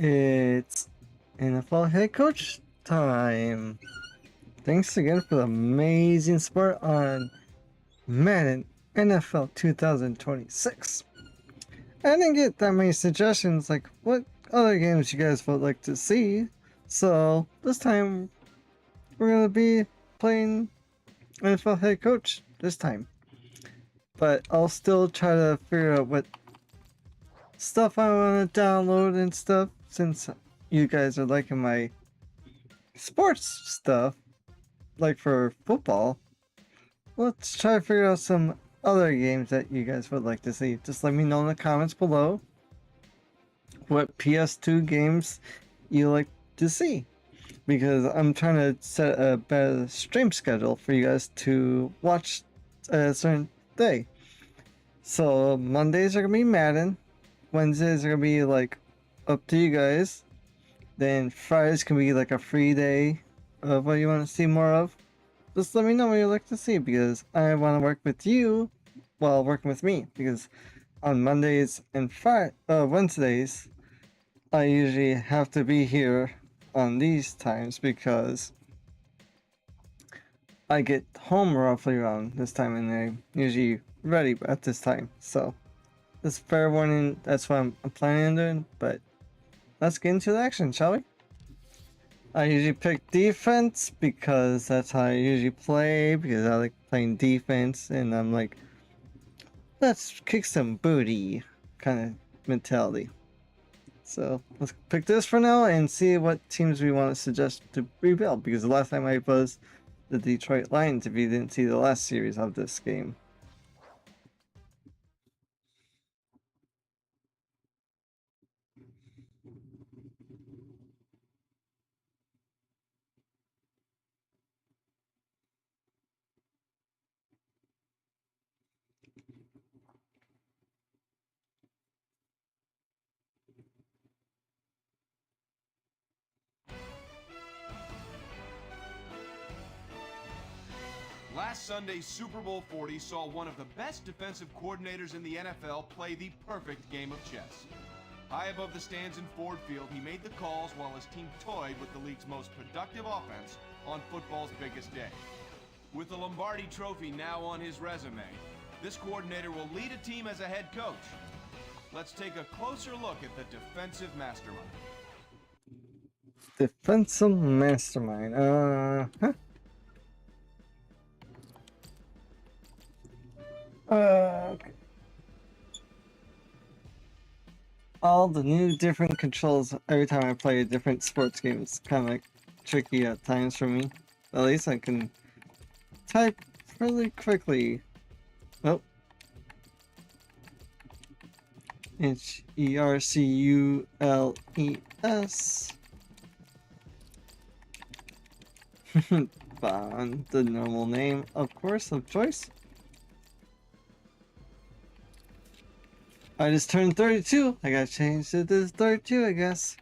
It's NFL head coach time. Thanks again for the amazing support on Madden NFL 2026. I didn't get that many suggestions like what other games you guys would like to see, so this time we're gonna be playing NFL head coach this time. But I'll still try to figure out what stuff I want to download and stuff since you guys are liking my sports stuff, like for football. Let's try to figure out some other games that you guys would like to see. Just let me know in the comments below what PS2 games you like to see, because I'm trying to set a better stream schedule for you guys to watch a certain day. So Mondays are gonna be Madden, Wednesdays are gonna be like up to you guys, then Fridays can be like a free day of what you want to see more of. Just let me know what you'd like to see, because I want to work with you while working with me, because on Mondays and Wednesdays I usually have to be here on these times because I get home roughly around this time and I'm usually ready at this time. So this fair warning, that's what I'm planning on doing. But let's get into the action, shall we? I usually pick defense because that's how I usually play, because I like playing defense and I'm like, let's kick some booty kind of mentality. So let's pick this for now and see what teams we want to suggest to rebuild, because the last time I was the Detroit Lions, if you didn't see the last series of this game. Last Sunday's Super Bowl 40 saw one of the best defensive coordinators in the NFL play the perfect game of chess. High above the stands in Ford Field, he made the calls while his team toyed with the league's most productive offense on football's biggest day. With the Lombardi Trophy now on his resume, this coordinator will lead a team as a head coach. Let's take a closer look at the defensive mastermind. Defensive mastermind. Okay. All the new different controls every time I play a different sports game is kind of like tricky at times for me. At least I can type really quickly. Oh. Hercules. Bond, the normal name, of course, of choice. I just turned 32. I gotta change it to 32, I guess.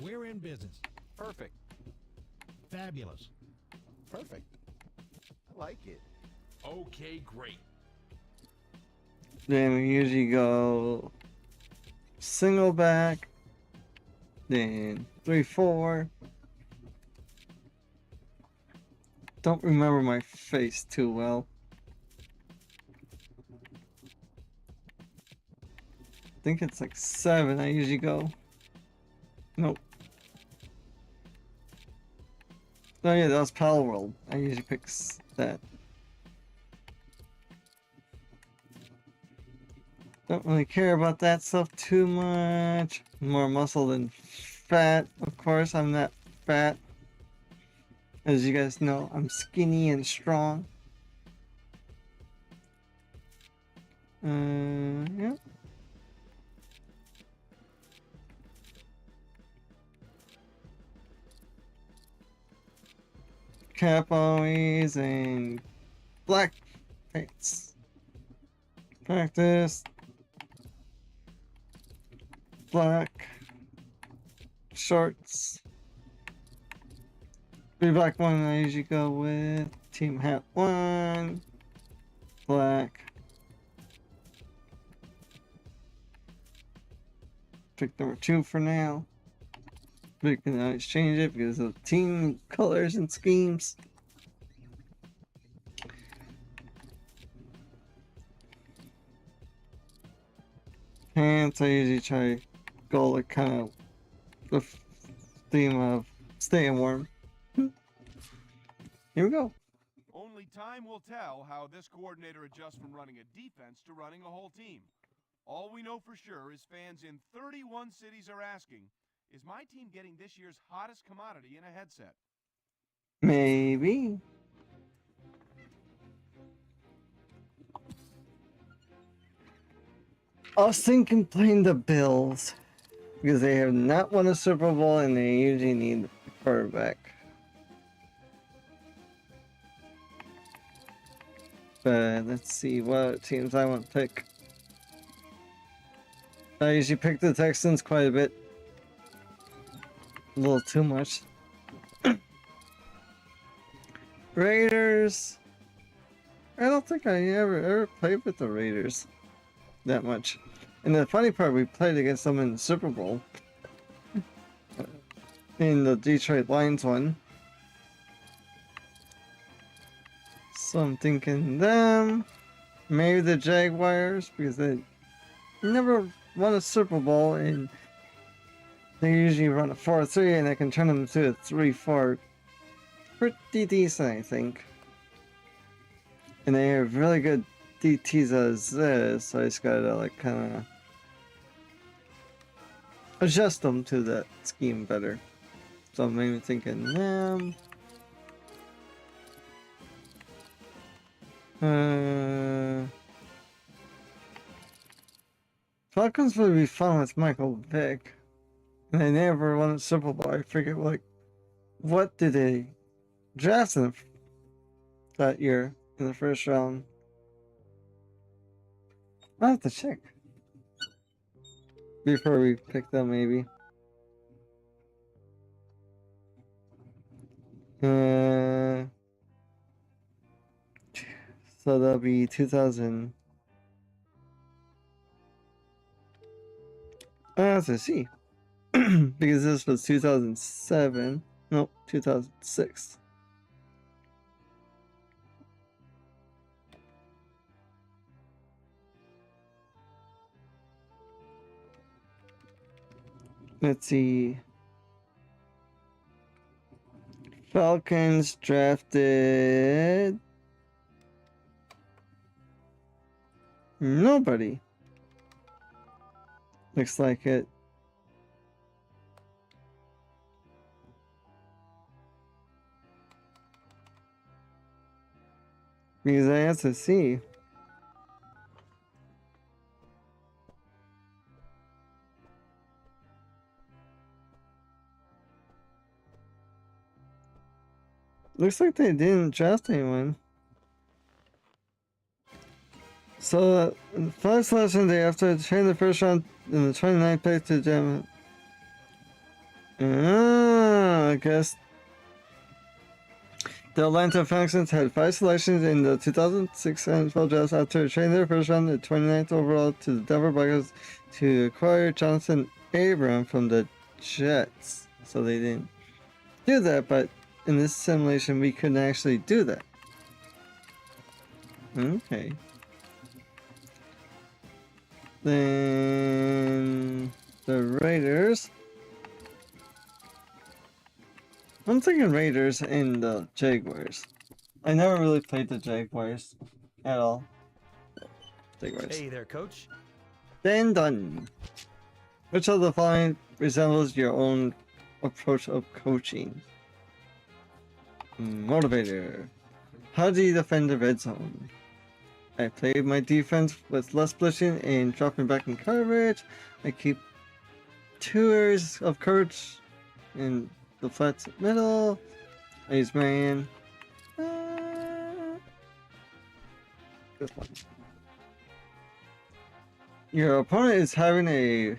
We're in business. Perfect. Fabulous. Perfect. I like it. Okay, great. Then we usually go single back, then 3-4. Don't remember my face too well. I think it's like 7 I usually go. Nope. Oh yeah, that was Pal World. I usually pick that. Don't really care about that stuff too much. More muscle than fat. Of course, I'm not fat. As you guys know, I'm skinny and strong. Yeah. Cap always and black pants. Practice. Black shorts. Blue black one I usually go with. Team hat 1. Black. pick number 2 for now. We can always change it because of team colors and schemes. Pants, I usually try to go like kind of the theme of staying warm. Here we go. Only time will tell how this coordinator adjusts from running a defense to running a whole team. All we know for sure is fans in 31 cities are asking, is my team getting this year's hottest commodity in a headset? Maybe. I was thinking playing the Bills because they have not won a Super Bowl and they usually need a quarterback. But let's see what teams I want to pick. I usually pick the Texans quite a bit. A little too much. Raiders. I don't think I ever played with the Raiders that much. And the funny part, we played against them in the Super Bowl. In the Detroit Lions one. So I'm thinking them. Maybe the Jaguars, because they never won a Super Bowl and they usually run a 4-3 and I can turn them to a 3-4. Pretty decent, I think. And they have really good DTs as this, so I just gotta like kind of adjust them to that scheme better. So I'm maybe thinking them. Falcons would be fun with Michael Vick. And they never won a Super Bowl. I forget what did they draft them that year in the first round. I'll have to check before we pick them, maybe. So that'll be 2000. I have to see. Because this was 2007. Nope, 2006. Let's see. Falcons drafted nobody. Looks like it. Because I have to see. Looks like they didn't draft anyone. So, first selection day after trading the first round in the 29th pick to Gem. I guess the Atlanta Falcons had 5 selections in the 2006 NFL draft after trading their first round at 29th overall to the Denver Broncos to acquire Jonathan Abram from the Jets. So they didn't do that, but in this simulation we couldn't actually do that. Okay. Then the Raiders. I'm thinking Raiders and the Jaguars. I never really played the Jaguars at all. Jaguars. Hey there, coach. Then done. Which of the following resembles your own approach of coaching? Motivator. How do you defend the red zone? I play my defense with less blitzing and dropping back in coverage. I keep 2 areas of coverage in the flat middle. I use man. This one. Your opponent is having a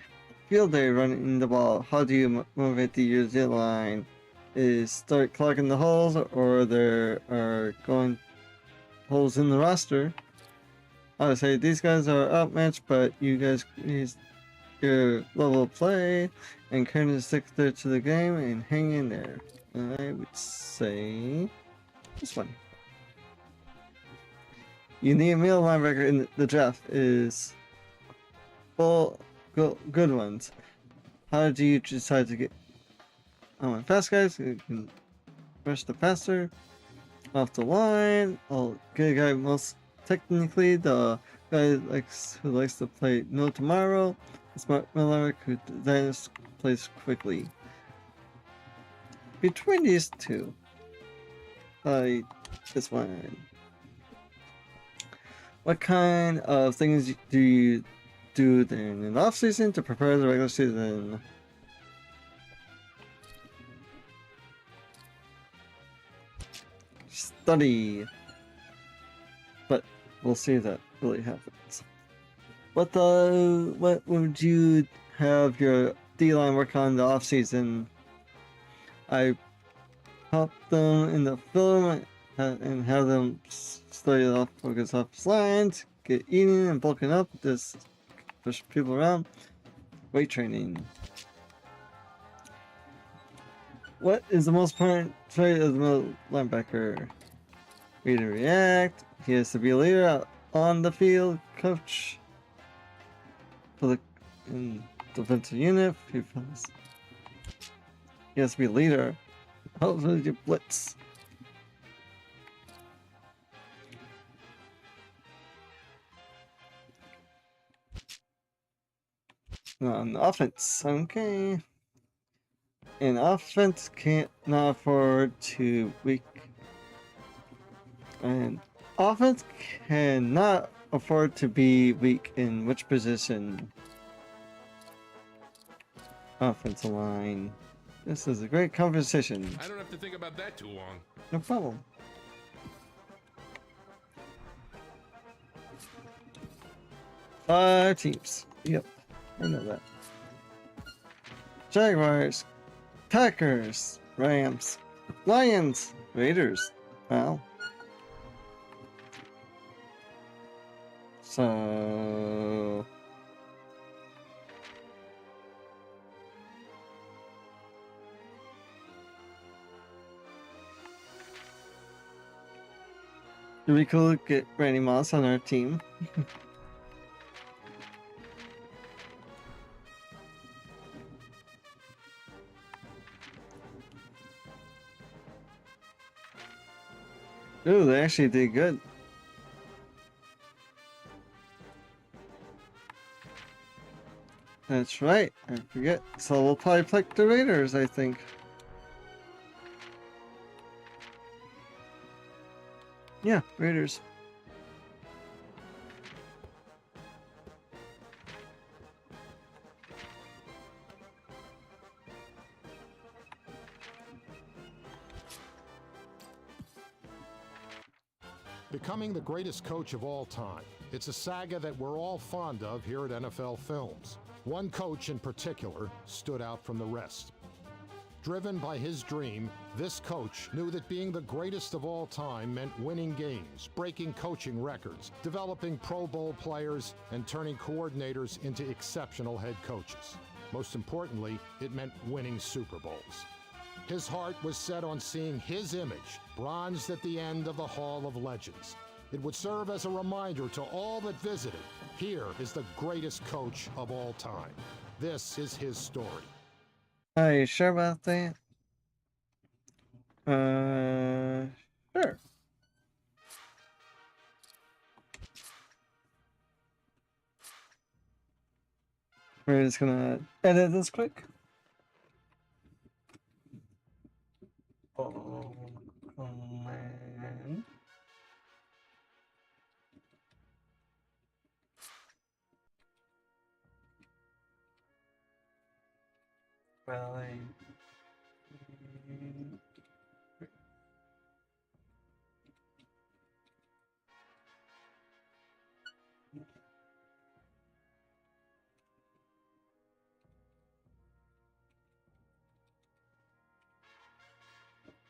field day running the ball. How do you motivate the user line? Is start clogging the holes, or there are going holes in the roster? I would say these guys are outmatched, but you guys your level of play and kind of stick there to the game and hang in there. I would say this one. You need a middle linebacker in the draft is full good ones. How do you decide to get? I want fast guys who can rush the passer off the line. I'll get a guy most technically the guy who likes to play no tomorrow. The smart middle linebacker who designs plays quickly. Between these two, this one. What kind of things do you do in the off season to prepare the regular season? Study, but we'll see if that really happens. What would you have your D-line work on in the off season? I help them in the film and have them study off focus off lines, get eating and bulking up, just push people around. Weight training. What is the most important trait of the middle linebacker? Read and react. He has to be a leader on the field, coach for the defensive unit. He has to be a leader. Helps with your blitz. On the offense, okay. An offense can't not afford to weak. And offense cannot afford to be weak in which position? Offensive line. This is a great conversation. I don't have to think about that too long. No problem. Five teams. Yep, I know that. Jaguars, Packers, Rams, Lions, Raiders. Wow. So it'd be cool to get Randy Moss on our team. Ooh, they actually did good. That's right, I forget. So we'll probably pick the Raiders, I think. Yeah, Raiders. Becoming the greatest coach of all time. It's a saga that we're all fond of here at NFL Films. One coach in particular stood out from the rest. Driven by his dream, this coach knew that being the greatest of all time meant winning games, breaking coaching records, developing Pro Bowl players, and turning coordinators into exceptional head coaches. Most importantly, it meant winning Super Bowls. His heart was set on seeing his image bronzed at the end of the Hall of Legends. It would serve as a reminder to all that visited, here is the greatest coach of all time. This is his story. Are you sure about that? Sure. We're just gonna edit this quick. Oh, man. Well,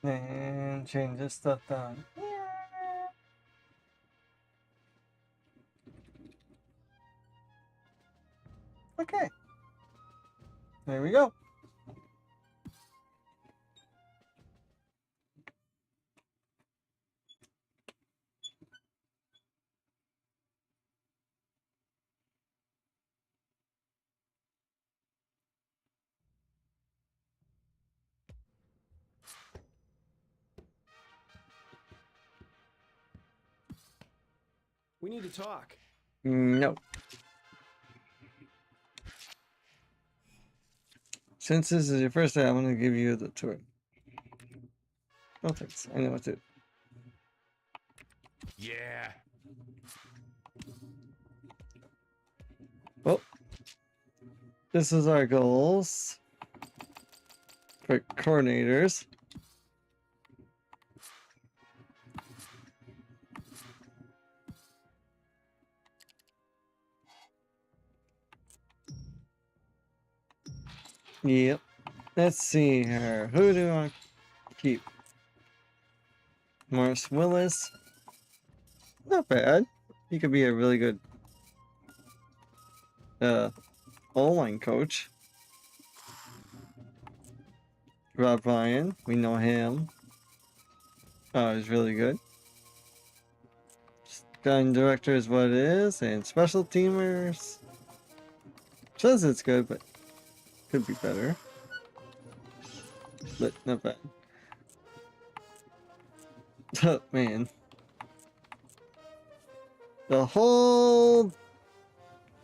and change this stuff down. Okay. There we go. We need to talk. No. Since this is your first day, I'm going to give you the tour. No thanks. I know what to do. Yeah. Well, this is our goals for coordinators. Yep. Let's see here. Who do I keep? Morris Willis. Not bad. He could be a really good O-line coach. Rob Ryan, we know him. He's really good. Gun director is what it is, and special teamers. Says it's good, but could be better. But not bad. Oh, man. The whole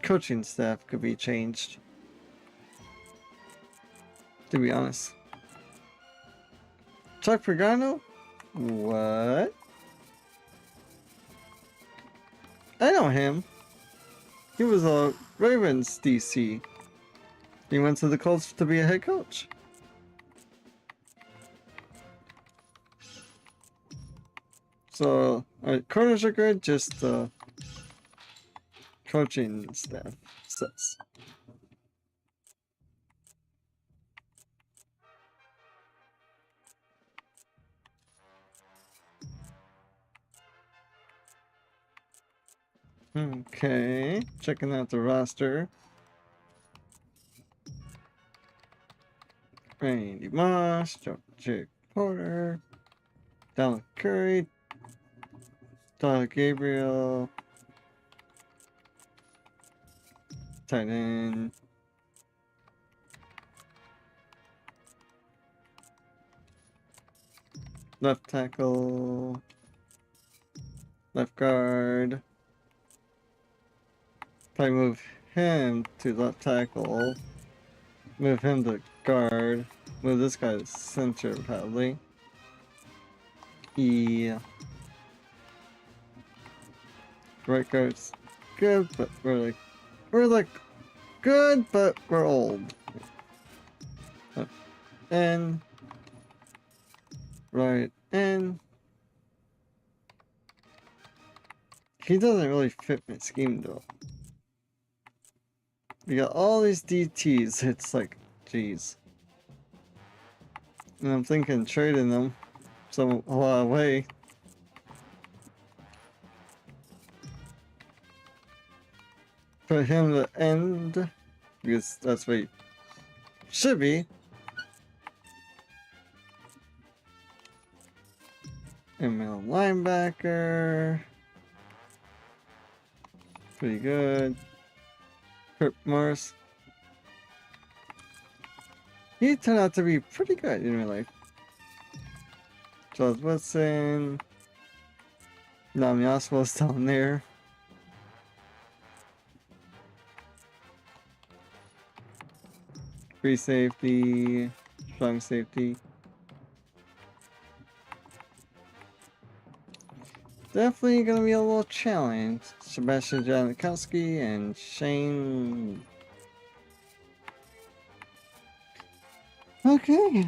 coaching staff could be changed. To be honest. Chuck Pagano? What? I know him. He was a Ravens DC. He went to the Colts to be a head coach. So, corners are good, just coaching staff sucks. Okay, checking out the roster. Randy Moss, Jake Porter, Donald Curry, Donald Gabriel, tight end. Left tackle, left guard. Probably move him to left tackle. Move him to guard. Move this guy to center, probably. Yeah. Right guard's good, but we're like good, but we're old. And right, and he doesn't really fit my scheme though. We got all these DTs. It's like, jeez. And I'm thinking trading them some a lot away. Put him to end because that's what he should be. And middle linebacker. Pretty good. Kurt Morris. He turned out to be pretty good in real life. Charles Woodson. Nami Oswald's down there. Free safety. Strong safety. Definitely gonna be a little challenge. Sebastian Janikowski and Shane. Okay.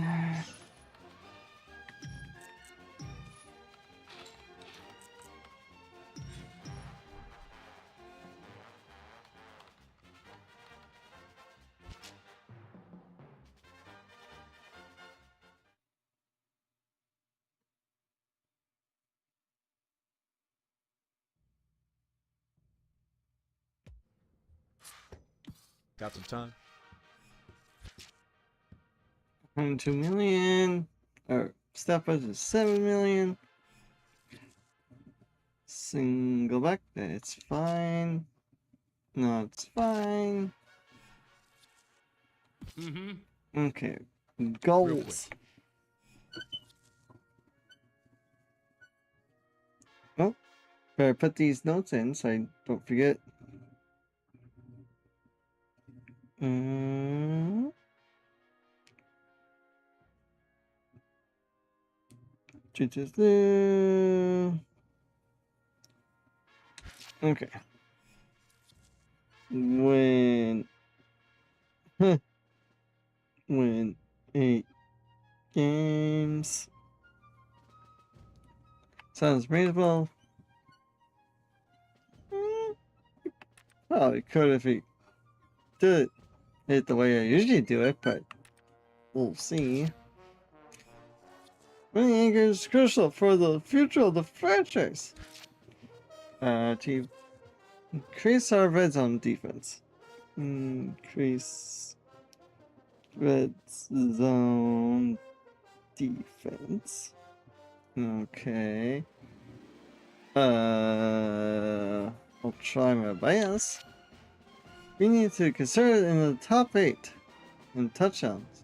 Got some time? $2 million. Or staff budget is $7 million. Single back, that's fine. No, it's fine. Okay, goals. Oh, better put these notes in so I don't forget. Okay. Win 8 games. Sounds reasonable. Probably could if he did it the way I usually do it, but we'll see. Winning is crucial for the future of the franchise. To increase our red zone defense. Increase red zone defense. Okay. I'll try my best. We need to consider it in the top 8 in touchdowns.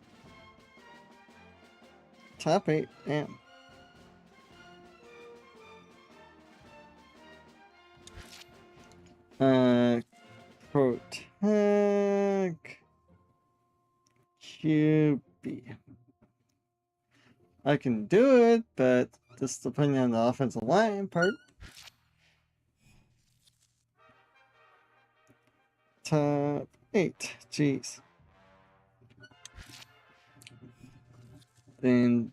Top 8, damn. Protect QB. I can do it, but just depending on the offensive line part. Top 8, jeez. Then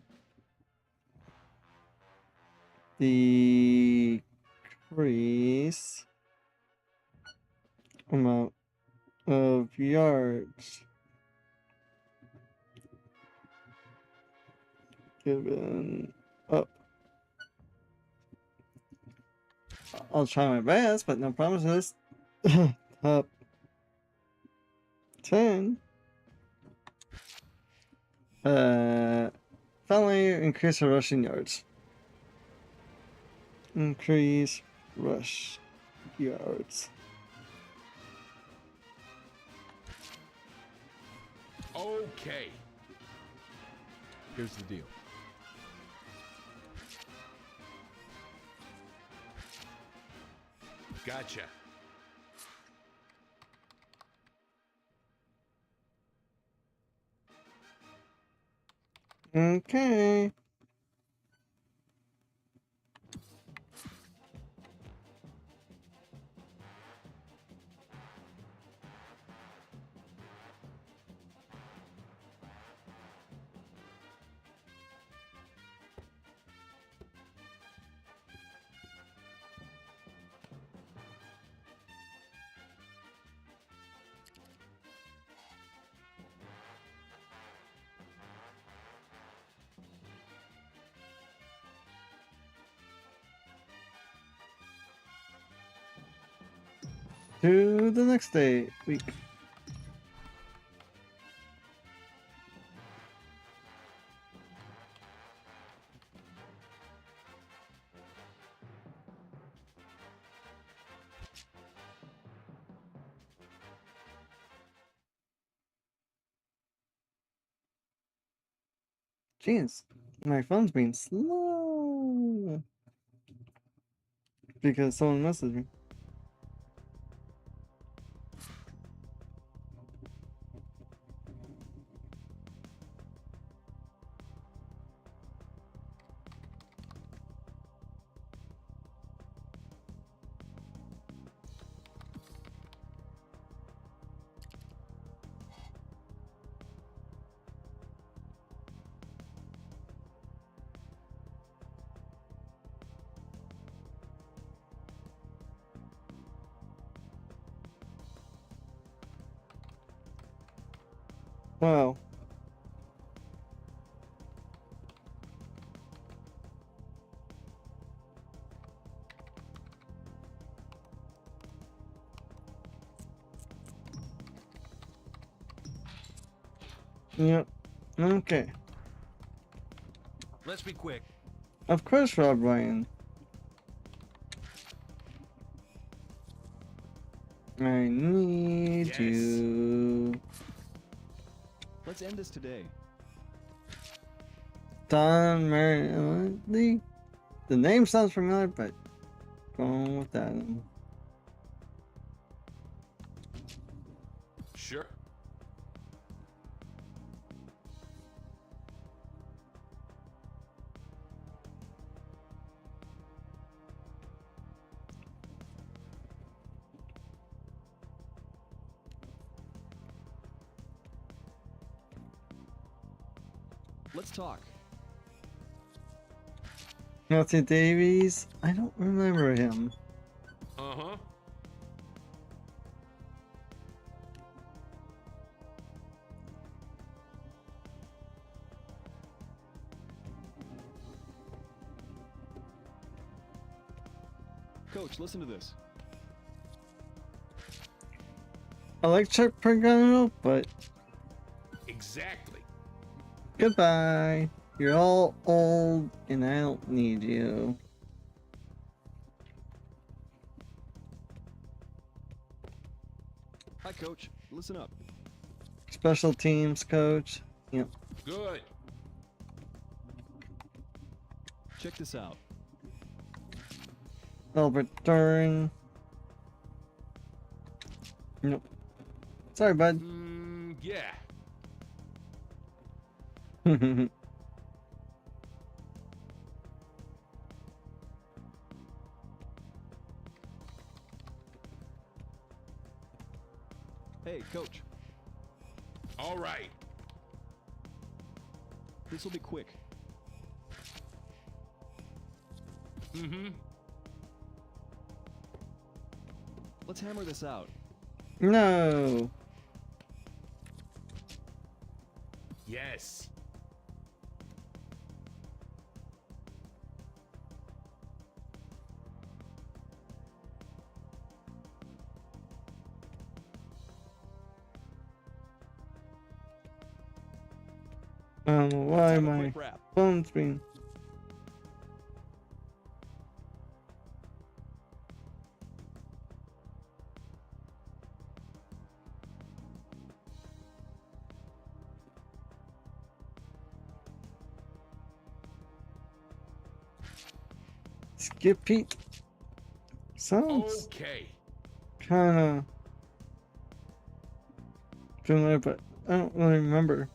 decrease amount of yards given up. I'll try my best, but no promises. Top 10. Finally, increase our rushing yards. Increase rush yards. Okay. Here's the deal. Gotcha. Okay. To the next week. Jeez, my phone's being slow because someone messaged me. Wow. Yep. Okay. Let's be quick. Of course, Rob Ryan. I need Yes. you. Let's end this today. Don Lee. The name sounds familiar, but going with that. Sure. Let's talk. Matthew Davies. I don't remember him. Uh-huh. Coach, listen to this. I like Chuck Pagano, but Exactly. goodbye. You're all old, and I don't need you. Hi, Coach. Listen up. Special teams coach. Yep. Good. Check this out. Albert During. Nope. Sorry, bud. Yeah. Hey, Coach. All right. This will be quick. Mm-hmm. Let's hammer this out. No. Yes. Why Have a my quick wrap. phone's being. Skip Pete. Sounds Okay. kind of familiar, but I don't really remember.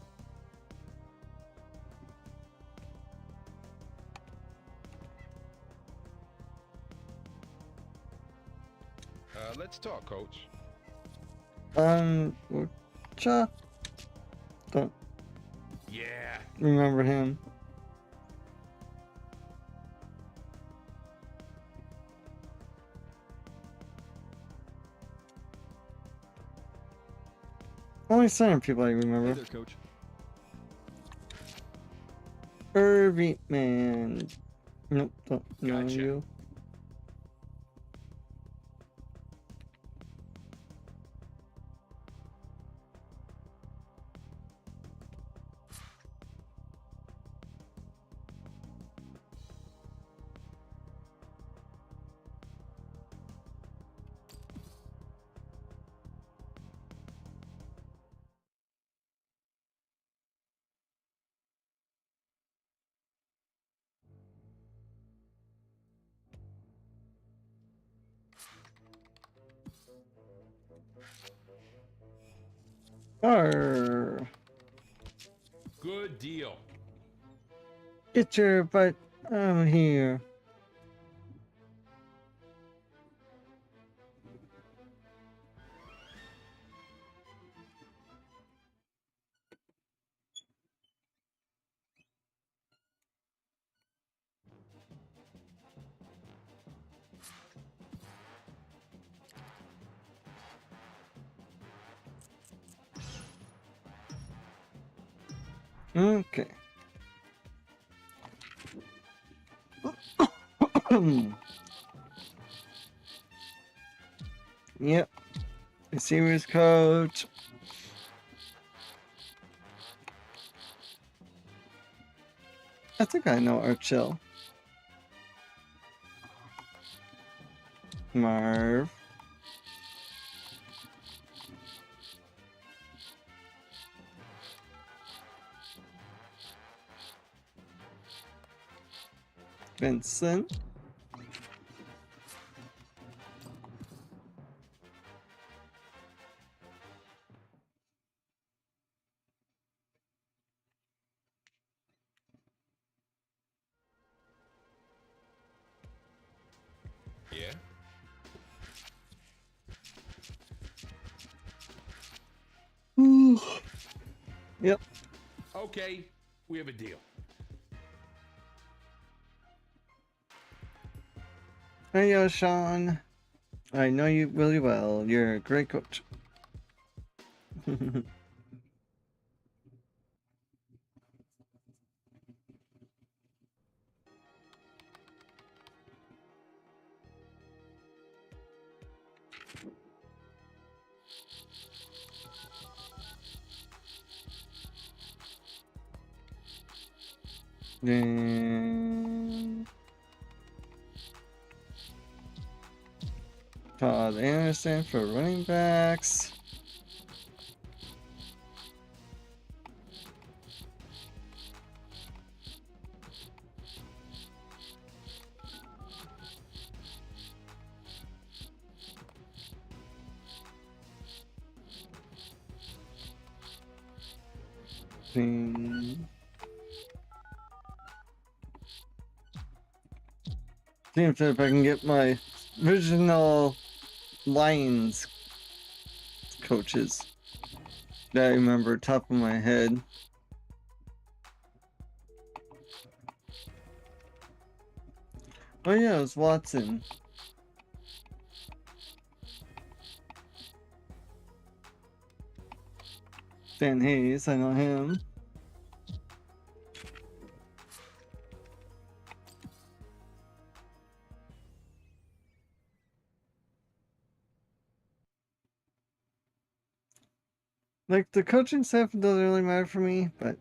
Let's talk, Coach. Cha. Don't Yeah. remember him. Only certain people I Hey remember. there, Coach. Irving Man. Nope, don't know Gotcha. you. Arr. Good deal. Get your butt out here. Okay. Yep. Receivers coach. I think I know Archel. Marv. Vincent. Yeah? Ooh. Yep. Okay, we have a deal. Hey, yo, Sean. I know you really well. You're a great coach. Then Todd Anderson for running backs. Then see if I can get my original Lions coaches that I remember top of my head. Oh yeah, it was Watson. Dan Hayes, I know him. Like, the coaching staff doesn't really matter for me, but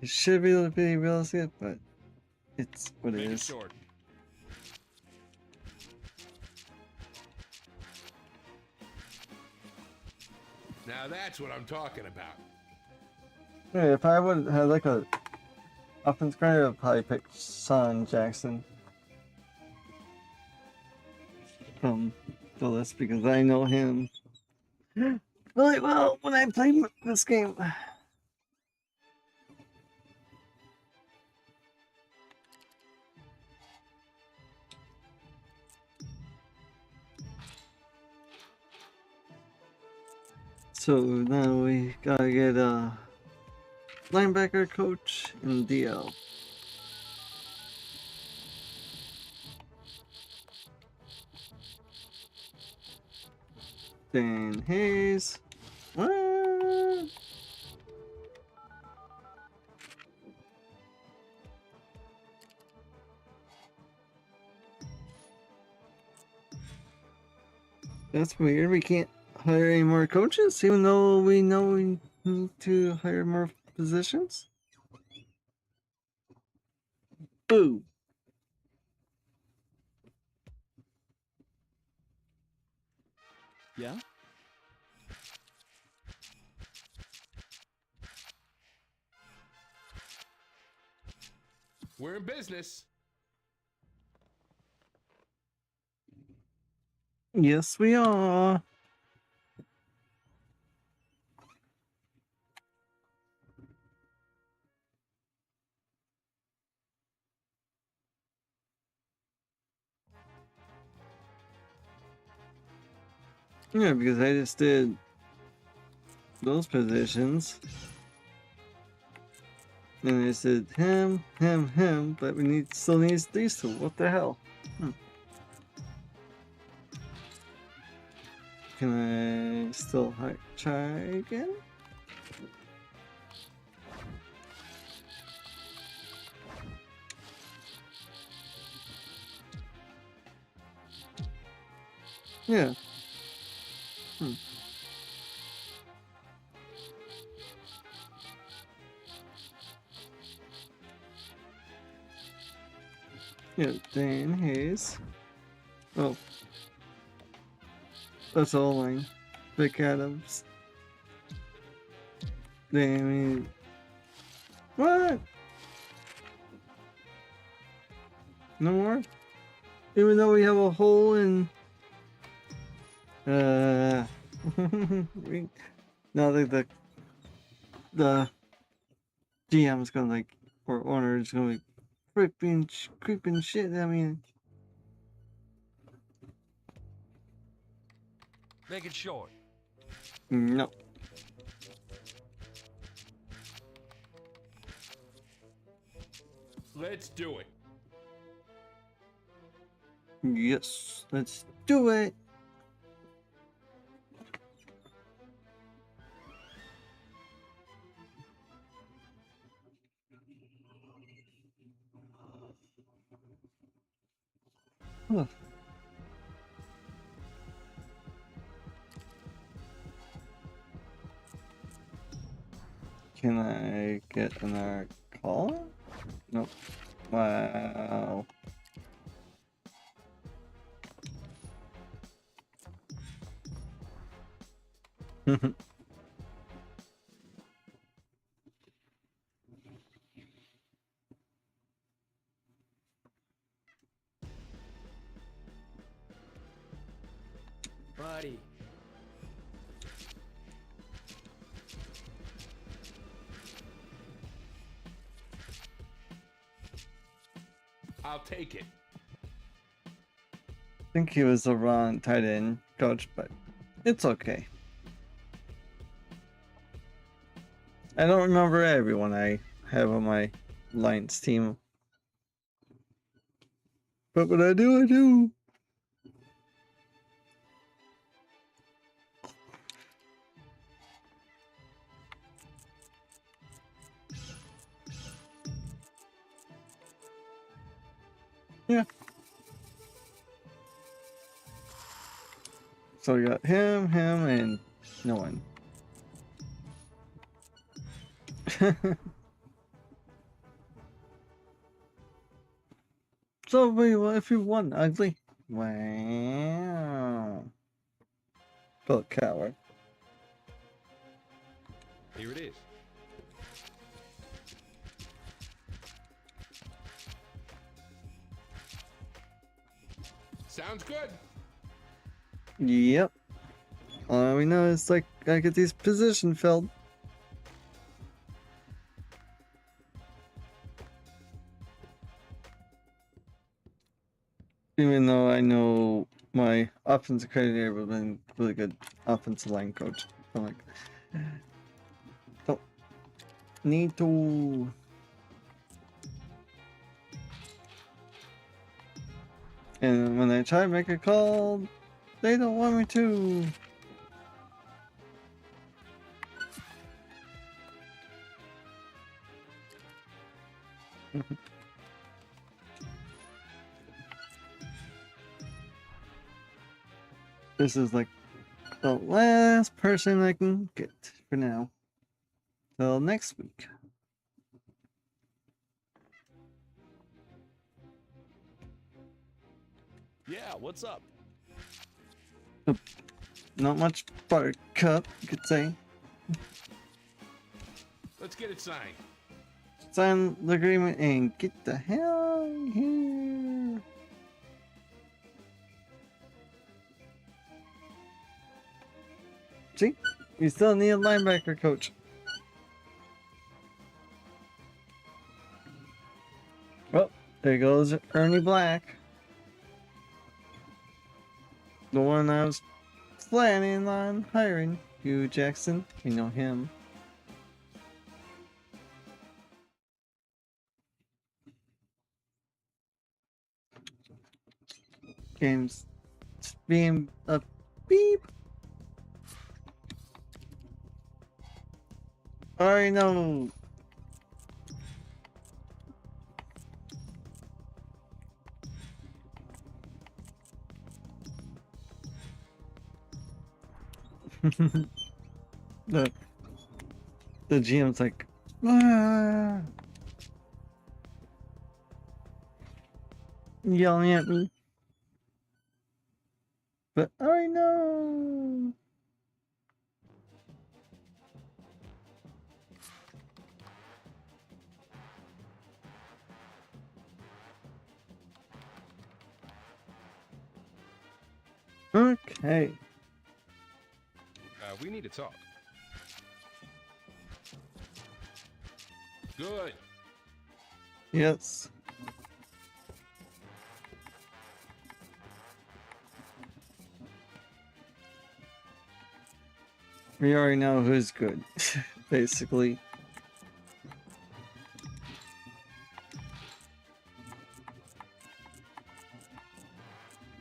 it should be able to be realistic, but it's what it Make it is. short. Now that's what I'm talking about. Yeah, if I would have like a offense coordinator, I'd probably pick Sean Jackson from the list because I know him really well when I played this game. So now we gotta get a linebacker coach and DL. Dan Hayes. What? That's weird. We can't hire any more coaches, even though we know we need to hire more positions. Boo. Yeah? We're in business. Yes, we are. Yeah, because I just did those positions. And I said him, but we still needs these two. What the hell? Can I still try again? Yeah. Yeah, Dan Hayes. Oh. That's all line. Vic Adams. Danny. What? No more? Even though we have a hole in. Now the GM is gonna like, or owner is gonna be creeping shit. I mean, Make it short. no. Let's do it. Yes, let's do it. Huh. Can I get another call? Nope. Wow. Buddy. I'll take it. I think he was the wrong tight end coach, but it's okay. I don't remember everyone I have on my Lions team. But what I do, I do. Yeah. So we got him, and no one. So if you won ugly. Wow. Bill Coward. Here it is. Sounds good. Yep. All we know is like I get these position filled. Even though I know my offensive coordinator would have been really good offensive line coach. I'm like, don't need to. And when I try to make a call, they don't want me to. This is like the last person I can get for now. Till next week. Yeah, what's up? Not much buttercup, you could say. Let's get it signed. Sign the agreement and get the hell out of here. See? You still need a linebacker coach. Well, there goes Ernie Black. The one I was planning on hiring. Hugh Jackson, you know him. Games being a beep. I already know. the GM's like, ah. yelling at me. But I know. Okay. We need to talk. Good. Yes. We already know who's good, basically.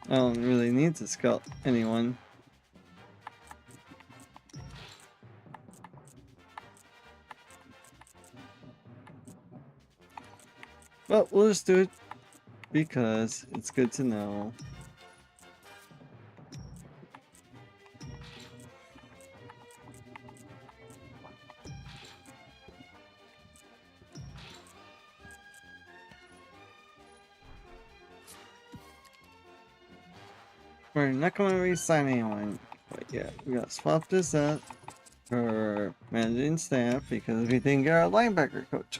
I don't really need to scout anyone. But we'll just do it because it's good to know. We're not going to re-sign anyone, but yeah, we gotta swap this up for managing staff because we didn't get our linebacker coach.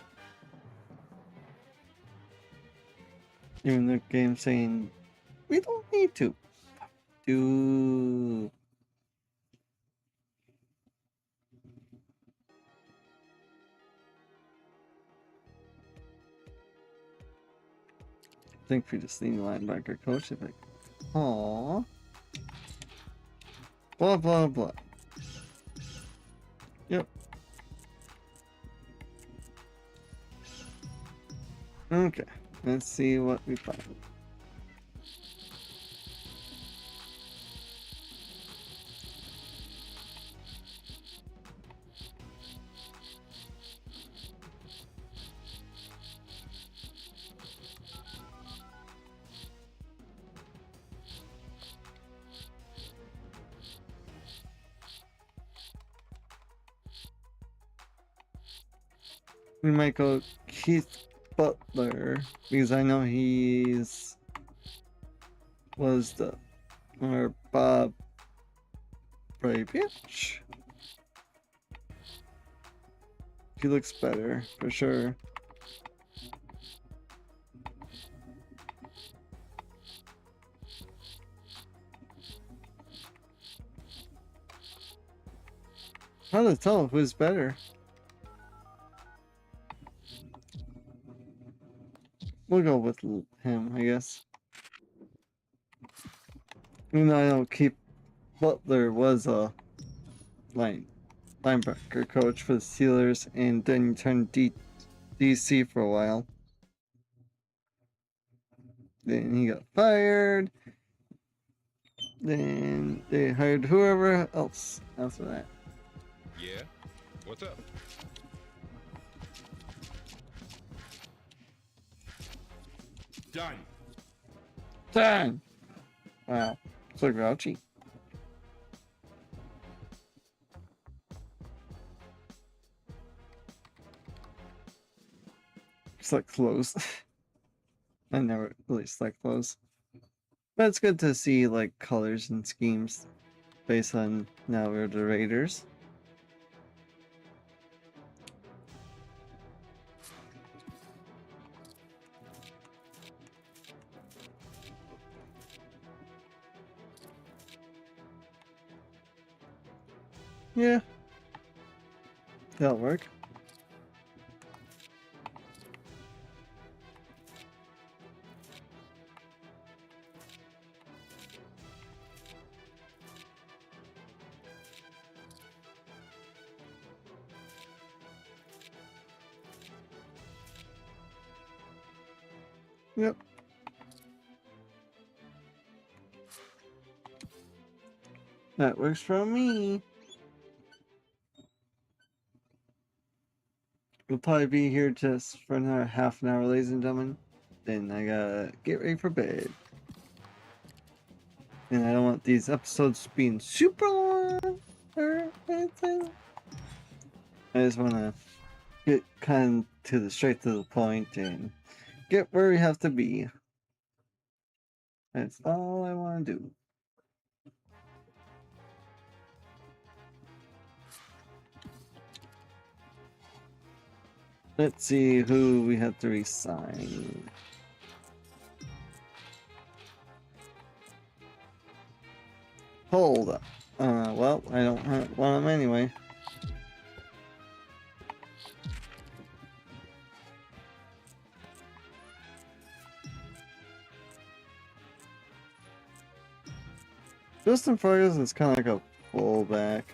Even the game saying we don't need to do. I think we just need a linebacker coach. If like, aww, blah blah blah. Yep. Okay, let's see what we find. We might go Keith Butler because I know was the or Bob Bravich. He looks better for sure. How to tell who's better? We'll go with him, I guess. Even though I know Keith Butler was a linebacker coach for the Steelers and then turned DC for a while. Then he got fired. Then they hired whoever else after that. Yeah? What's up? Done. Done! Wow, so grouchy. Select clothes. I never really select clothes. But it's good to see like colors and schemes based on now we're the Raiders. Yeah. That'll work. Yep. That works for me. We'll probably be here just for another half an hour, ladies and gentlemen. Then I gotta get ready for bed. And I don't want these episodes being super long or anything. I just want to get kind of straight to the point and get where we have to be. That's all I want to do. Let's see who we have to resign. Hold up. Well, I don't want him anyway. Justin Ferguson is kind of like a fullback.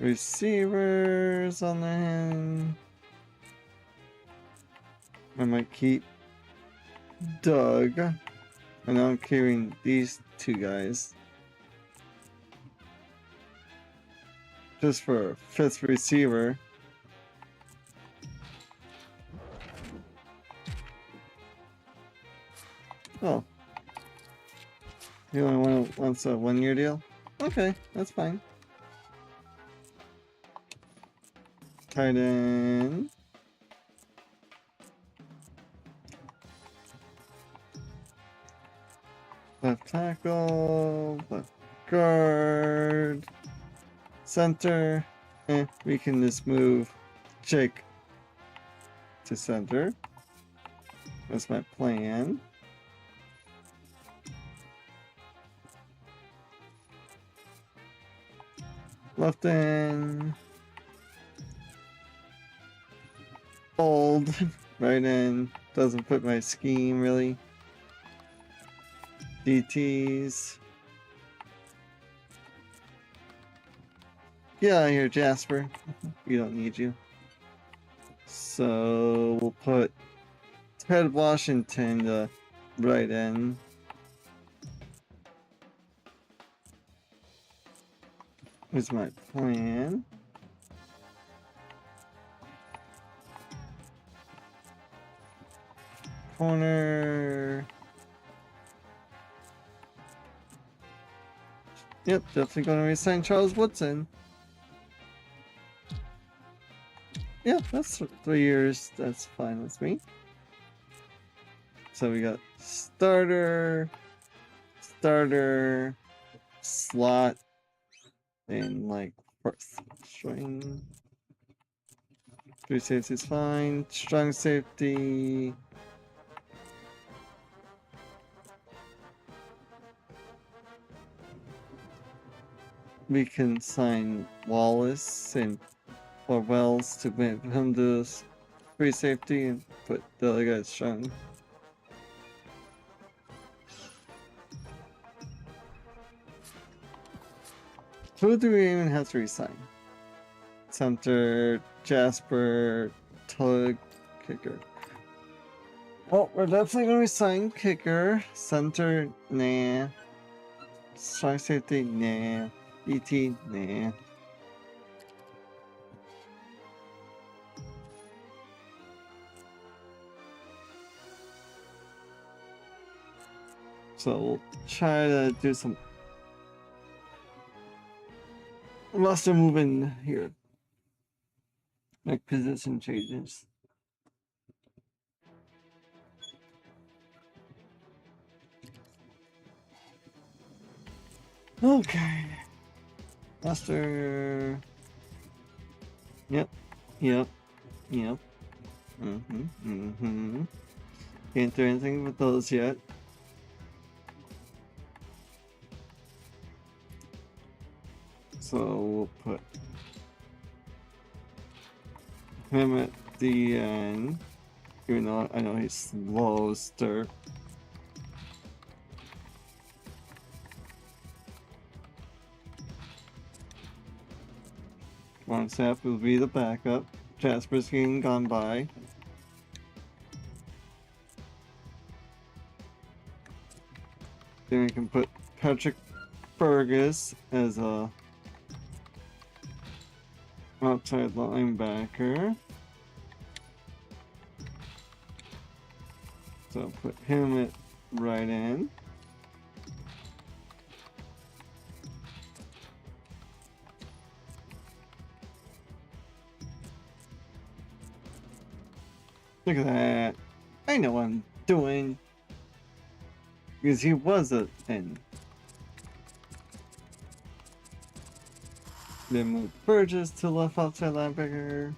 Receivers on the hand. I might keep Doug. And I'm carrying these two guys. Just for a fifth receiver. Oh. You only wants a 1-year deal? Okay, that's fine. Tight end. Left tackle, left guard, center. We can just move Jake to center. That's my plan. Left end. Old. Right end. Doesn't fit my scheme really. DTs. Get out of here, Jasper. We don't need you. So we'll put Ted Washington the right end. Here's my plan. Corner. Yep, definitely going to resign Charles Woodson. Yeah, that's 3 years. That's fine with me. So we got starter, slot, and like first string. Free safety is fine. Strong safety. We can sign Wallace or Wells to make him do free safety and put the other guy strong. Who do we even have to resign? Center, Jasper, Tug, kicker. Well, we're definitely gonna resign kicker. Center, nah. Strong safety, nah. ET, nah. So we'll try to do some roster movement here. Make position changes. Okay. Roster. Yep. Can't do anything with those yet. So we'll put him at the end, even though I know he's slow stir. Longstaff will be the backup. Jasper's getting gone by. Then we can put Patrick Fergus as a outside linebacker. So put him at right end. Look at that. I know what I'm doing. Because he was a N. Then move Burgess to left outside linebacker.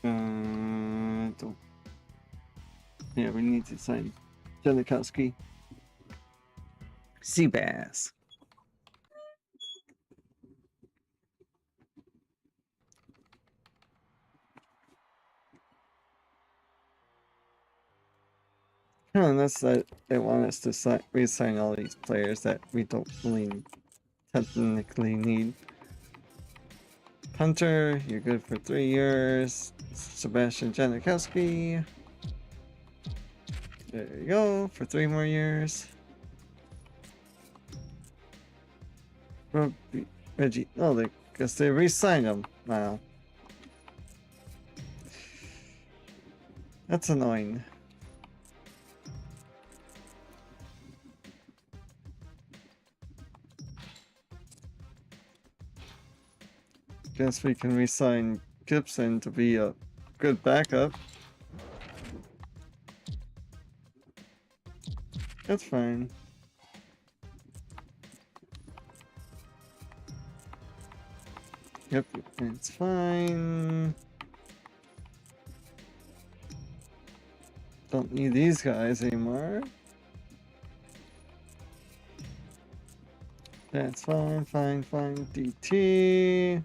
Don't. Yeah, we need to sign Janikowski. Seabass. Unless that they want us to re-sign all these players that we don't really technically need. Hunter, you're good for 3 years. Sebastian Janikowski. There you go, for 3 more years. Reggie, oh, they guess they re-signed him. Wow. That's annoying. Guess we can re-sign Gibson to be a good backup. That's fine. Yep, it's fine. Don't need these guys anymore. That's fine, fine. DT.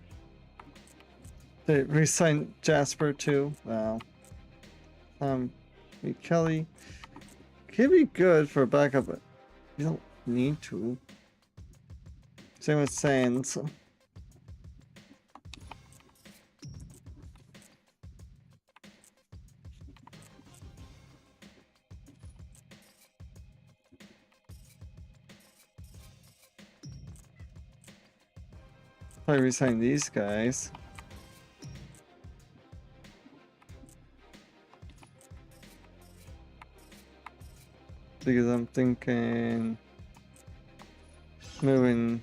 They re-signed Jasper too. Wow. Kelly. Could be good for a backup, but you don't need to. Same with Sands. Probably resign these guys. Because I'm thinking moving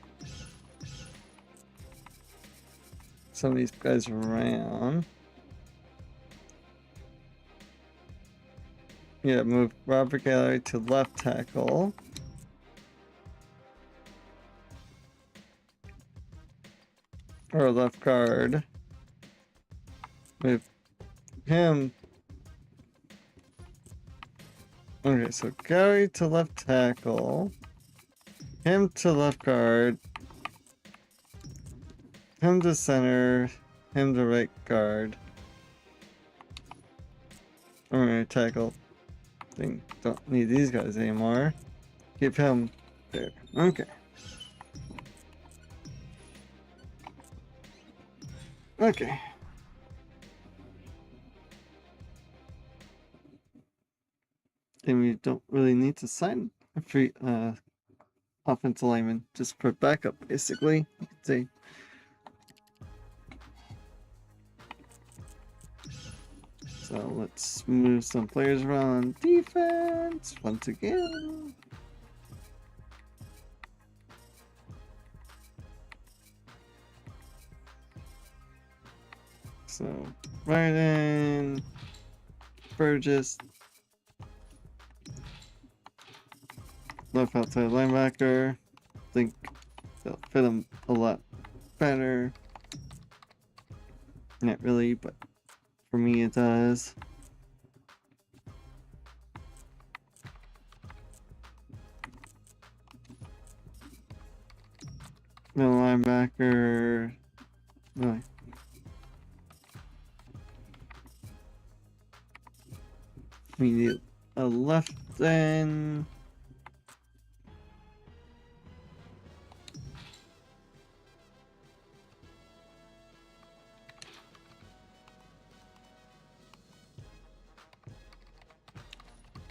some of these guys around. Yeah, move Robert Gallery to left tackle. Or left guard. Move him. Okay, so Gary to left tackle. Him to left guard. Him to center. Him to right guard. I'm gonna tackle. Don't need these guys anymore. Keep him there. Okay. Okay. Then we don't really need to sign a free offensive lineman, just for backup, basically. You could say. So let's move some players around on defense once again. So Biden, Burgess, left outside linebacker. Think they'll fit him a lot better. Not really, but for me it does. Middle linebacker. Really. We need a left end.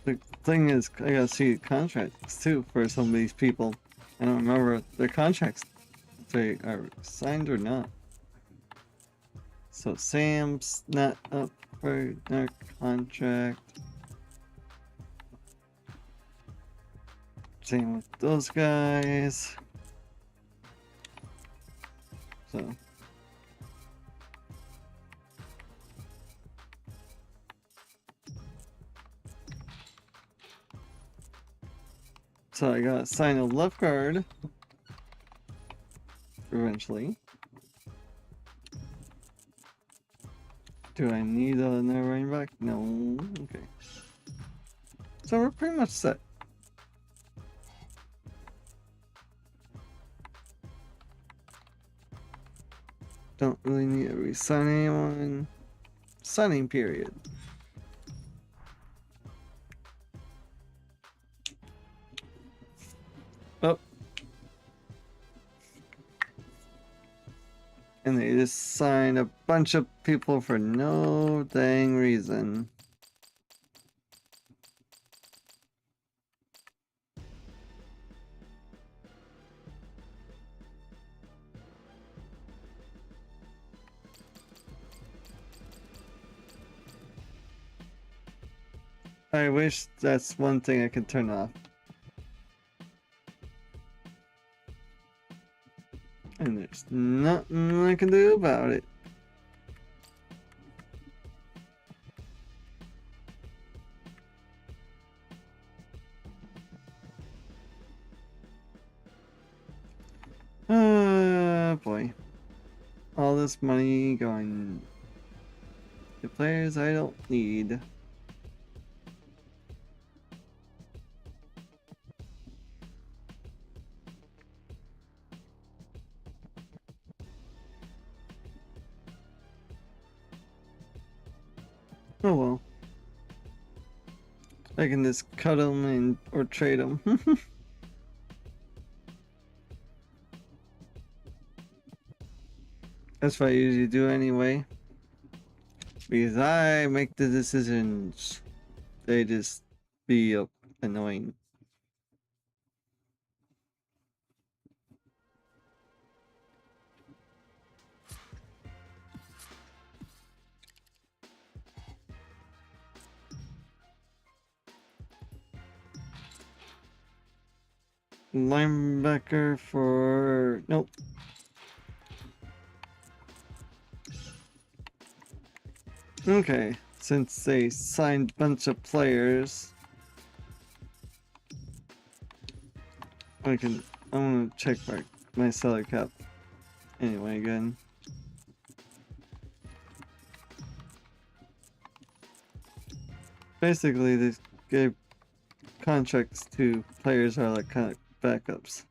The thing is, I gotta see contracts too for some of these people. I don't remember their contracts, if they are signed or not. So Sam's not up for their contract. Same with those guys. So So I gotta sign a left guard eventually. Do I need another running back? No. Okay. So we're pretty much set. Don't really need to re-sign anyone. Signing period. Oh. And they just signed a bunch of people for no dang reason. I wish that's one thing I could turn off. And there's nothing I can do about it. Boy. All this money going to players I don't need. Oh well. I can just cut them and or trade them. That's what I usually do anyway. Because I make the decisions. They just be annoying. Linebacker for... Nope. Okay, since they signed a bunch of players, I'm gonna check my salary cap anyway again. Basically, they gave contracts to players are like kind of backups.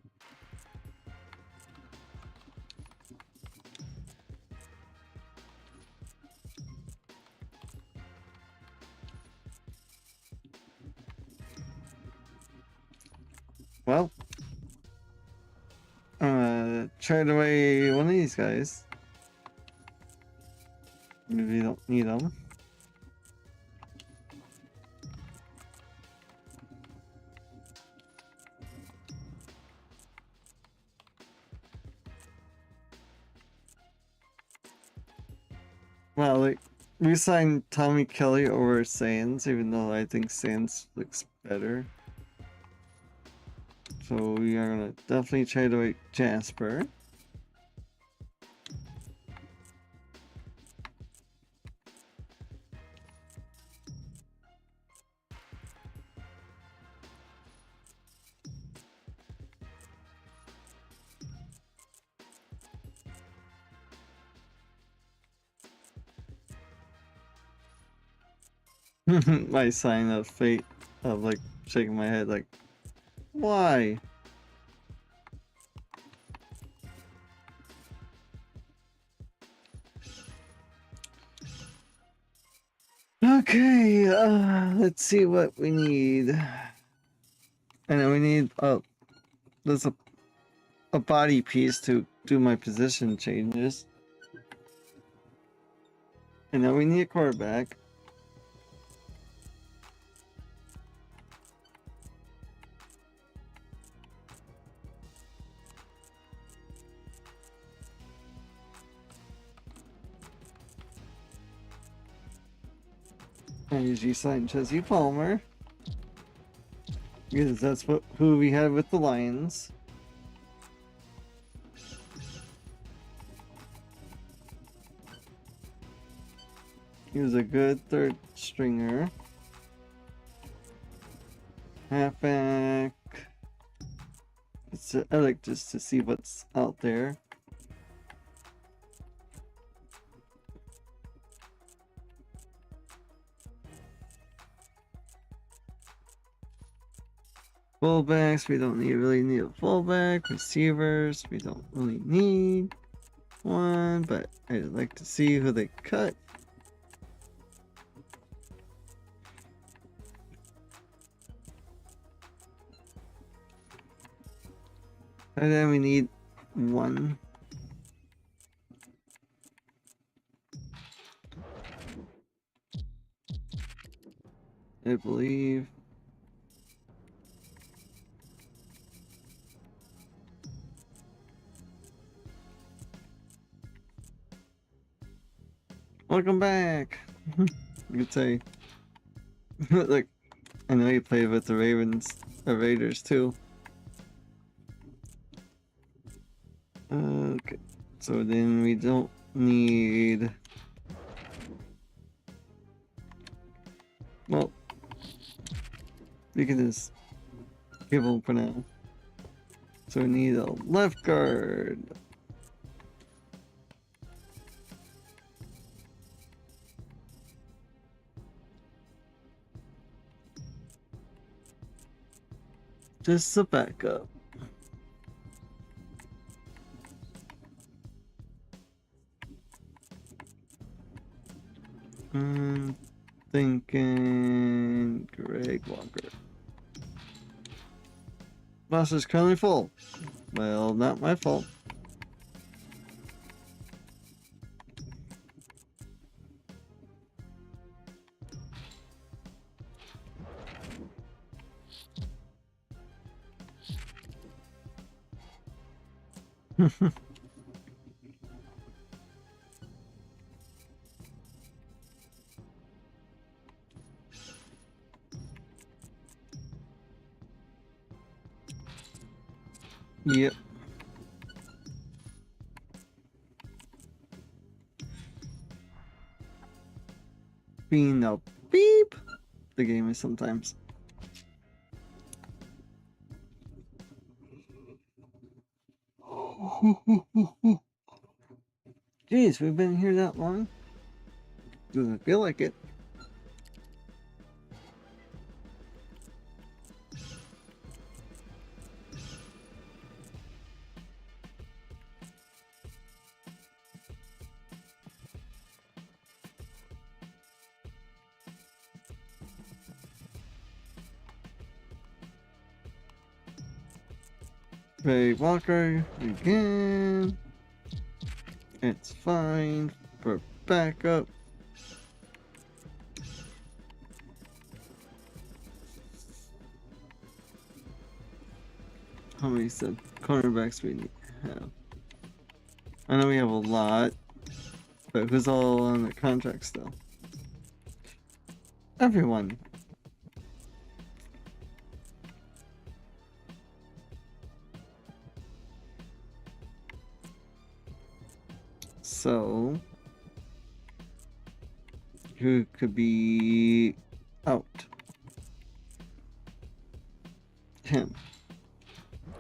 Well, I'm gonna trade away one of these guys. Maybe you don't need them. Well, like, we signed Tommy Kelly over Sands, even though I think Sands looks better. So we are gonna definitely trade away Jasper. My sign of fate of like shaking my head like, why? Okay, let's see what we need. And then we need there's a body piece to do my position changes. And then we need a quarterback. I usually sign Jesse Palmer. Because that's who we had with the Lions. He was a good third stringer. Halfback. I like just to see what's out there. Fullbacks, we don't really need a fullback. Receivers, we don't really need one, but I'd like to see who they cut. And then we need one. I believe. Welcome back. You could say. Like, I know you played with the Raiders too. Okay, so then we don't need. Well, we can just give them for now. So we need a left guard. Just a backup. Thinking Greg Walker. Boss is currently full. Well, not my fault. Yep. Being a beep. The game is sometimes. Jeez, we've been here that long? Doesn't feel like it. Ray Walker again. It's fine for backup. How many said cornerbacks we need have? I know we have a lot, but who's all on the contract still? Everyone. So, who could be out? Him.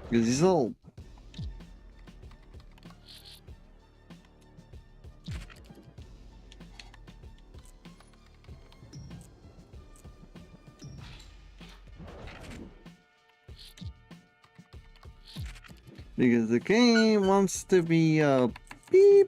Because he's old. Because the game wants to be beep.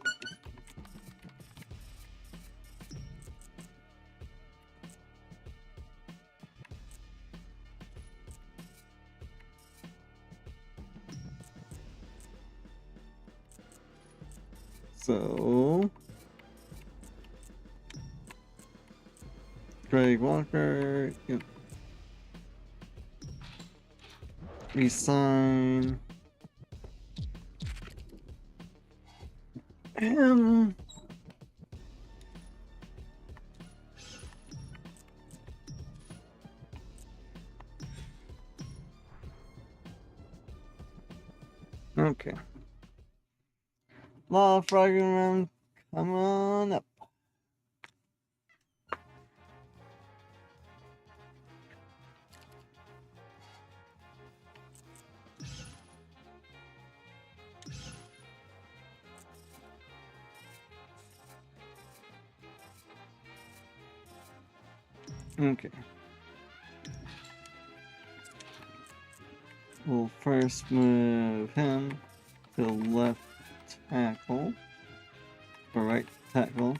So, Greg Walker, yep. Resign him. Okay. Law frogging around, come on up. Okay. We'll first move him to left tackle, or right tackle.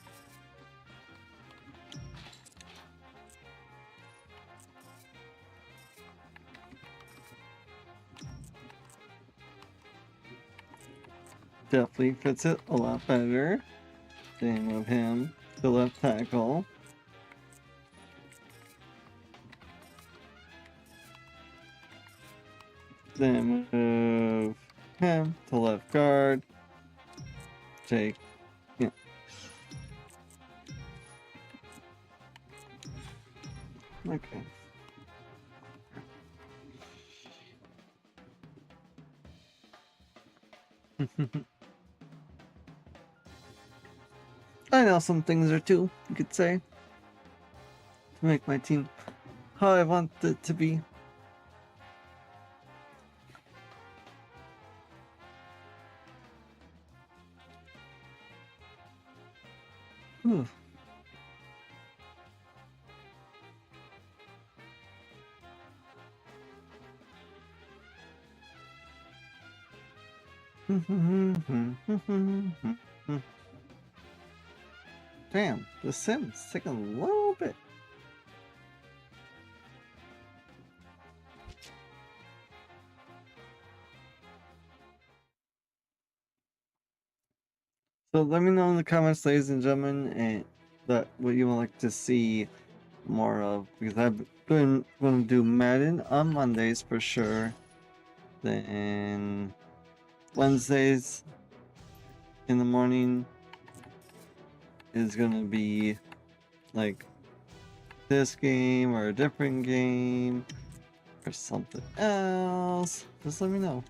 Definitely fits it a lot better. Then move him to left tackle. Then move him to left guard. Jake. Yeah. Okay. I know some things or two, you could say, to make my team how I want it to be. Whew. Damn, the Sims taking a little bit. So let me know in the comments, ladies and gentlemen, and that what you would like to see more of, because I've been going to do Madden on Mondays for sure. Then Wednesdays in the morning is going to be like this game or a different game or something else. Just let me know.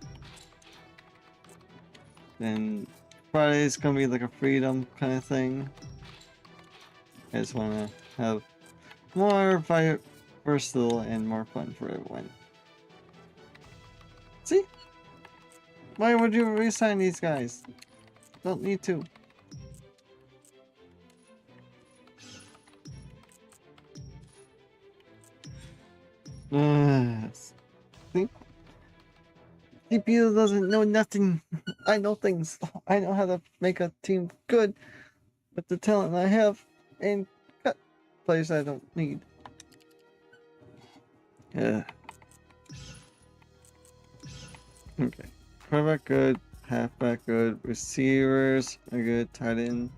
Then Friday's gonna be like a freedom kind of thing. I just want to have more versatile and more fun for everyone. See? Why would you resign these guys? Don't need to. See? CPU doesn't know nothing. I know things. I know how to make a team good with the talent I have and cut players I don't need. Yeah. Okay. Quarterback good. Halfback good. Receivers are good. Tight end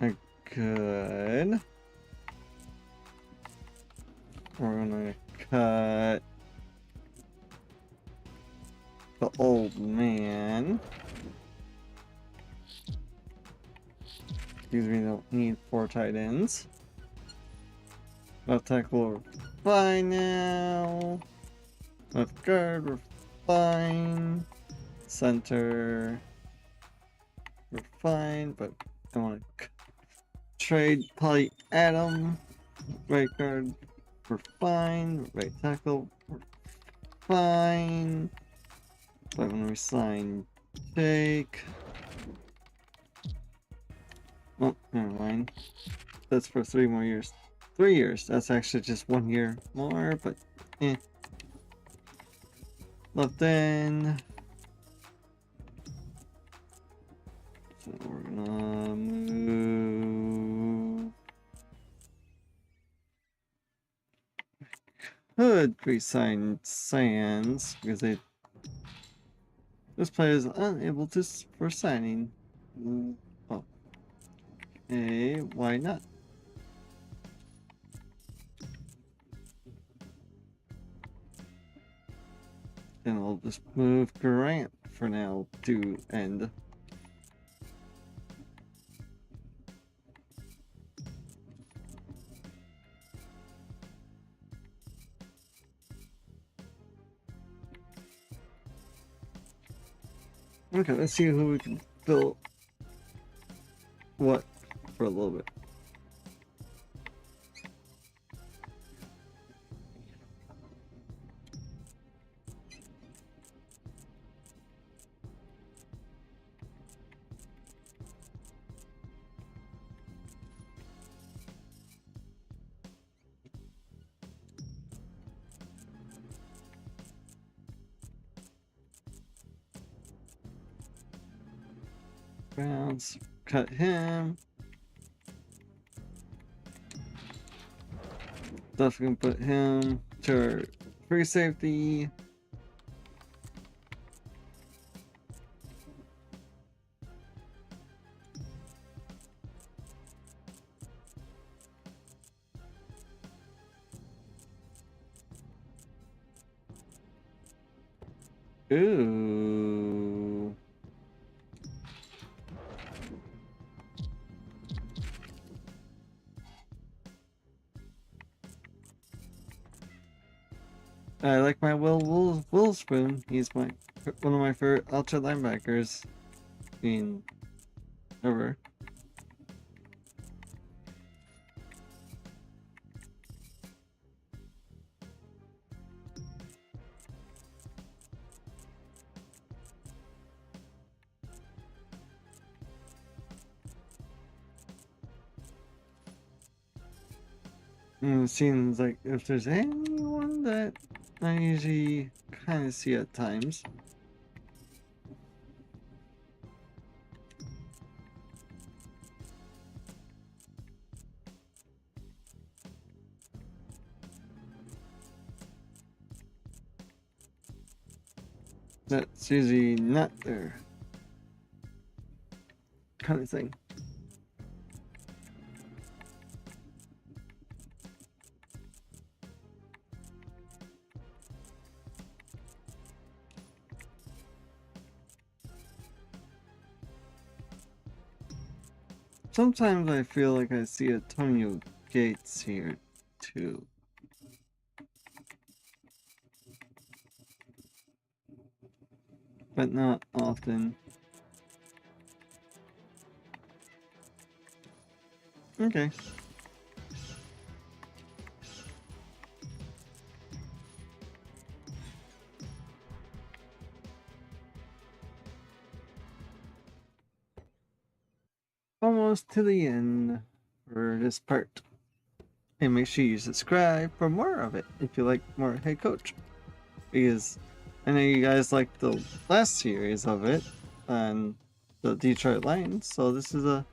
are good. We're gonna cut the old man. Because we don't need 4 tight ends. Left tackle, we're fine now. Left guard, we're fine. Center, we're fine, but I want to trade probably Adam. Right guard, we're fine. Right tackle, we're fine. But I'm gonna resign Jake. Oh, never mind. That's for 3 more years. 3 years. That's actually just 1 year more, but eh. Left in. So we're gonna move. Could resign Sands because this player is unable to for signing. Oh. Okay, why not? Then I'll just move Grant for now to end. Okay, let's see who we can build what for a little bit. Bounce. Cut him. Definitely put him to our free safety. Ooh. I like my Will Spoon. He's one of my favorite ultra linebackers in ever. And it seems like if there's anyone that I usually kind of see at times. That's usually not there. Kind of thing. Sometimes I feel like I see Antonio Gates here too. But not often. Okay. Almost to the end for this part. And make sure you subscribe for more of it if you like more Head Coach. Because I know you guys liked the last series of it on the Detroit Lions, so this is a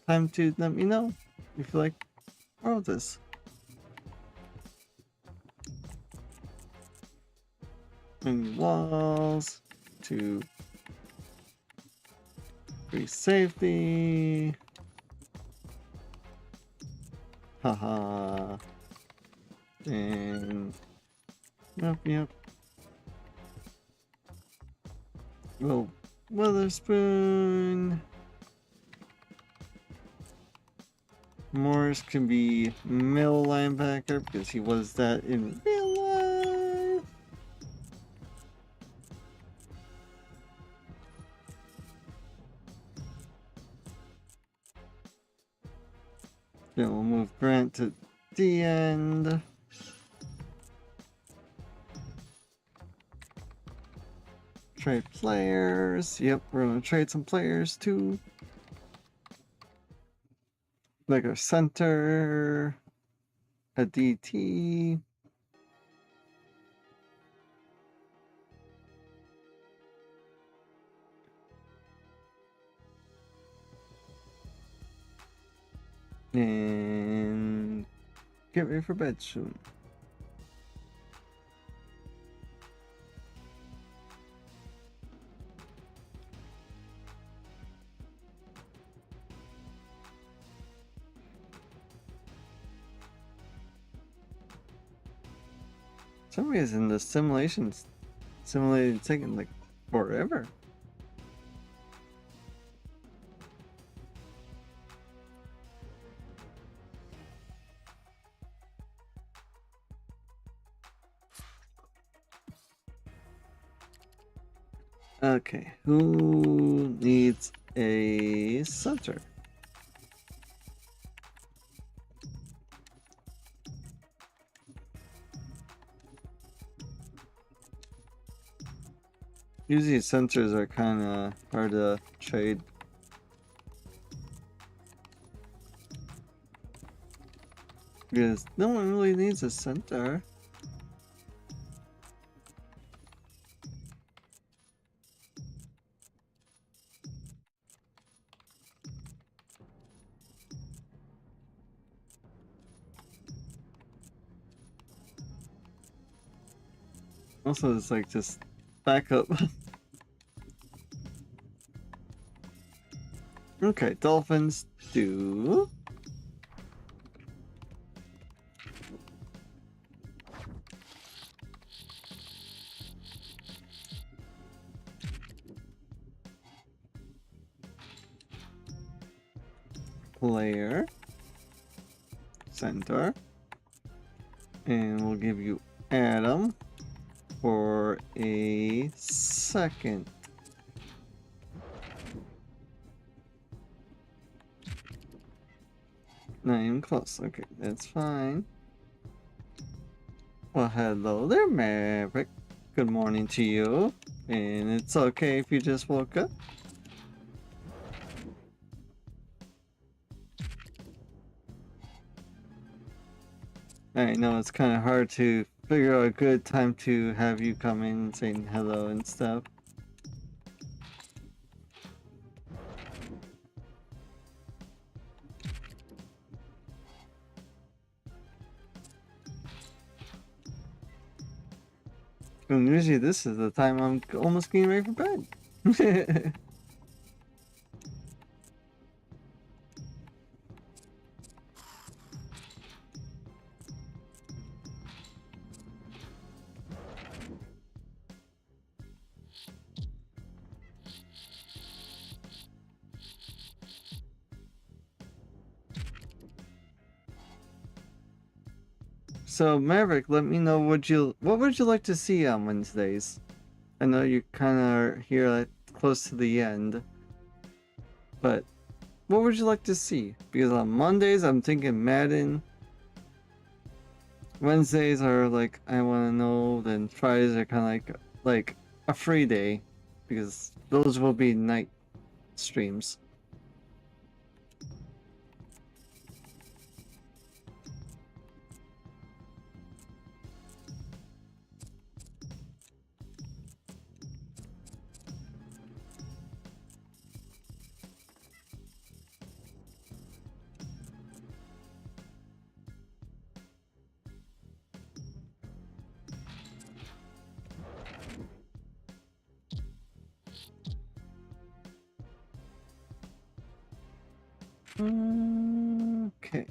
time to let me know if you like more of this. And walls to free safety. Haha. And yep. Little Witherspoon. Morris can be middle linebacker because he was that in real life. Then we'll move Grant to the end. Trade players. Yep, we're gonna trade some players too. Like a center, a DT. And get ready for bed soon. For some reason the simulation's taking like forever. Okay, who needs a center? Usually centers are kind of hard to trade. Because no one really needs a center. Also, it's like just back up. Okay, dolphins do. Player. Center. And we'll give you Adam for a second. Not even close. Okay, that's fine. Well, hello there, Maverick. Good morning to you. And it's okay if you just woke up. I know it's kind of hard to figure out a good time to have you come in and saying hello and stuff. And usually this is the time I'm almost getting ready for bed. So Maverick, let me know what would you like to see on Wednesdays? I know you kind of are here close to the end, but what would you like to see? Because on Mondays I'm thinking Madden. Wednesdays are like I want to know. Then Fridays are kind of like a free day, because those will be night streams. Okay.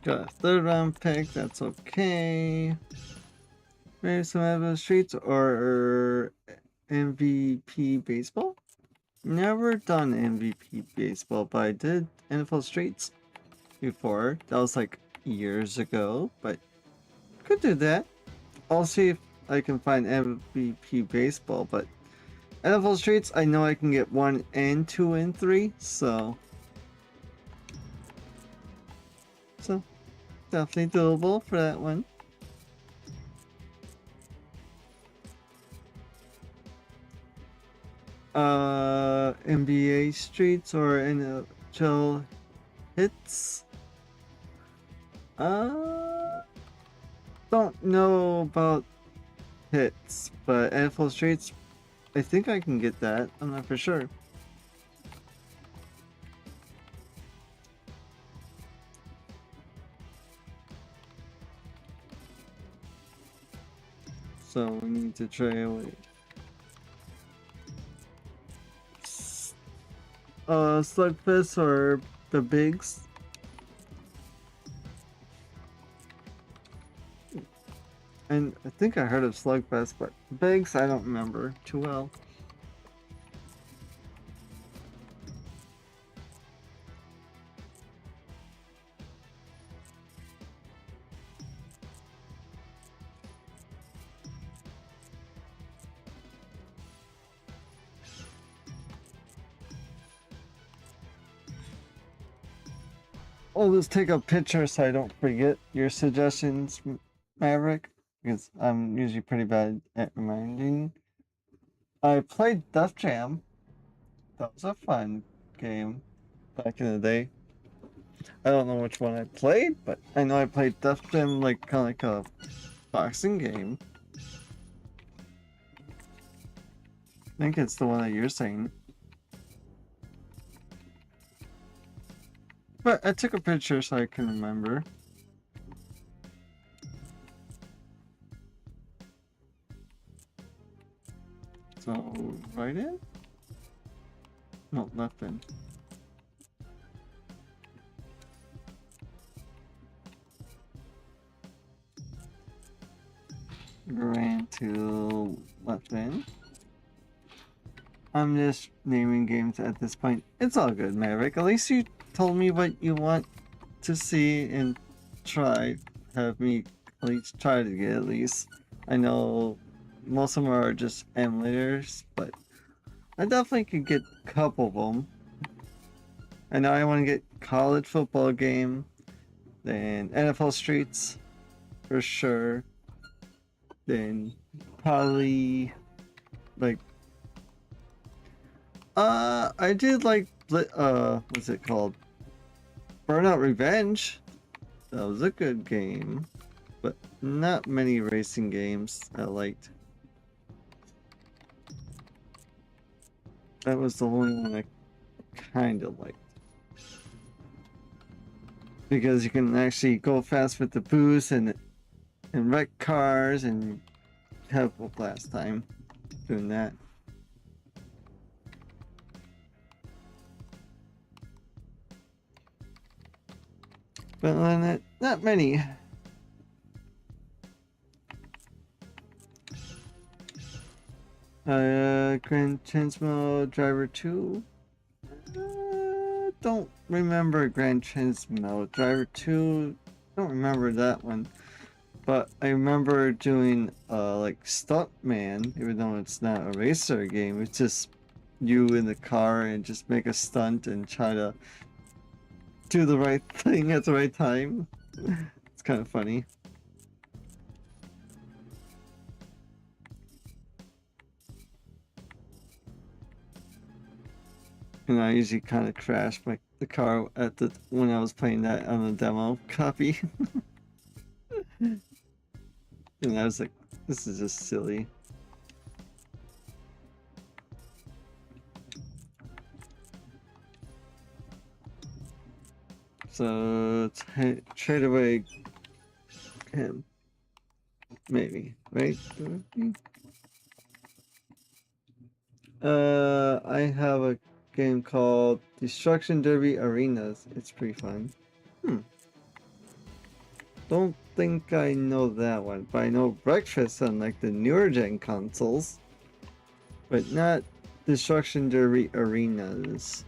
Got a third round pick, that's okay. Maybe some Evan Streets or MVP Baseball? Never done MVP Baseball, but I did NFL Streets before. That was like years ago, but could do that. I'll see if I can find MVP Baseball, but NFL Streets, I know I can get 1 and 2 and 3, so definitely doable for that one. NBA Streets or NHL Hits? Don't know about Hits, but NFL Streets, I think I can get that. I'm not for sure. So we need to try away. Slugfest or the Bigs? And I think I heard of Slugfest, but Bigs I don't remember too well. I'll just take a picture so I don't forget your suggestions, Maverick, because I'm usually pretty bad at reminding. I played Def Jam. That was a fun game back in the day. I don't know which one I played, but I know I played Def Jam, like kind of like a boxing game. I think it's the one that you're saying. But I took a picture so I can remember. So, right in? No, left in. Ran to left in. I'm just naming games at this point. It's all good, Maverick. At least you told me what you want to see and try. Have me at least try to get at least. I know most of them are just emulators, but I definitely could get a couple of them. I know I want to get college football game, then NFL Streets for sure. Then probably like I did like what's it called? Burnout Revenge. That was a good game, but not many racing games I liked. That was the only one I kind of liked. Because you can actually go fast with the boost and wreck cars and have a blast time doing that. But not many. Gran Turismo Driver 2. Don't remember Gran Turismo Driver 2. Don't remember that one. But I remember doing like Stuntman, even though it's not a racer game. It's just you in the car and just make a stunt and try to do the right thing at the right time. It's kind of funny. And I usually kind of crash the car at when I was playing that on the demo copy. And I was like, this is just silly. So trade away him. Maybe, right? I have a game called Destruction Derby Arenas. It's pretty fun. Don't think I know that one, but I know Breakfast on like the newer gen consoles, but not Destruction Derby Arenas.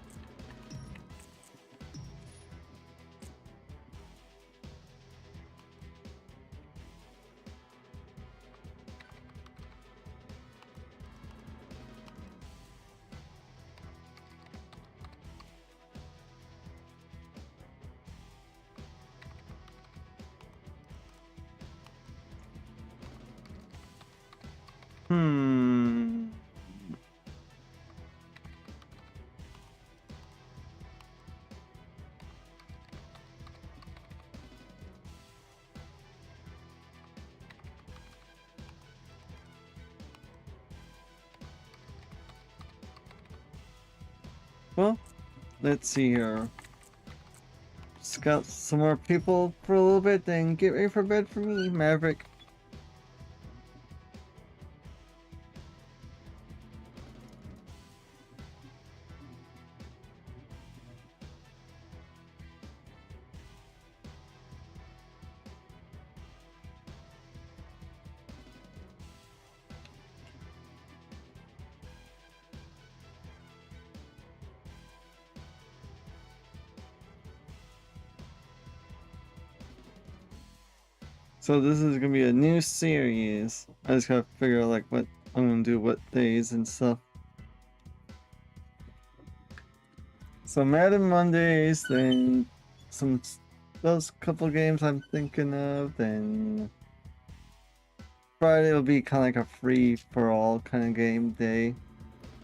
Well, let's see here. Scout some more people for a little bit, then get ready for bed for me, Maverick. So this is gonna be a new series. I just gotta figure out like what I'm gonna do, what days and stuff. So Madden Mondays, then those couple games I'm thinking of, then Friday will be kind of like a free for all kind of game day.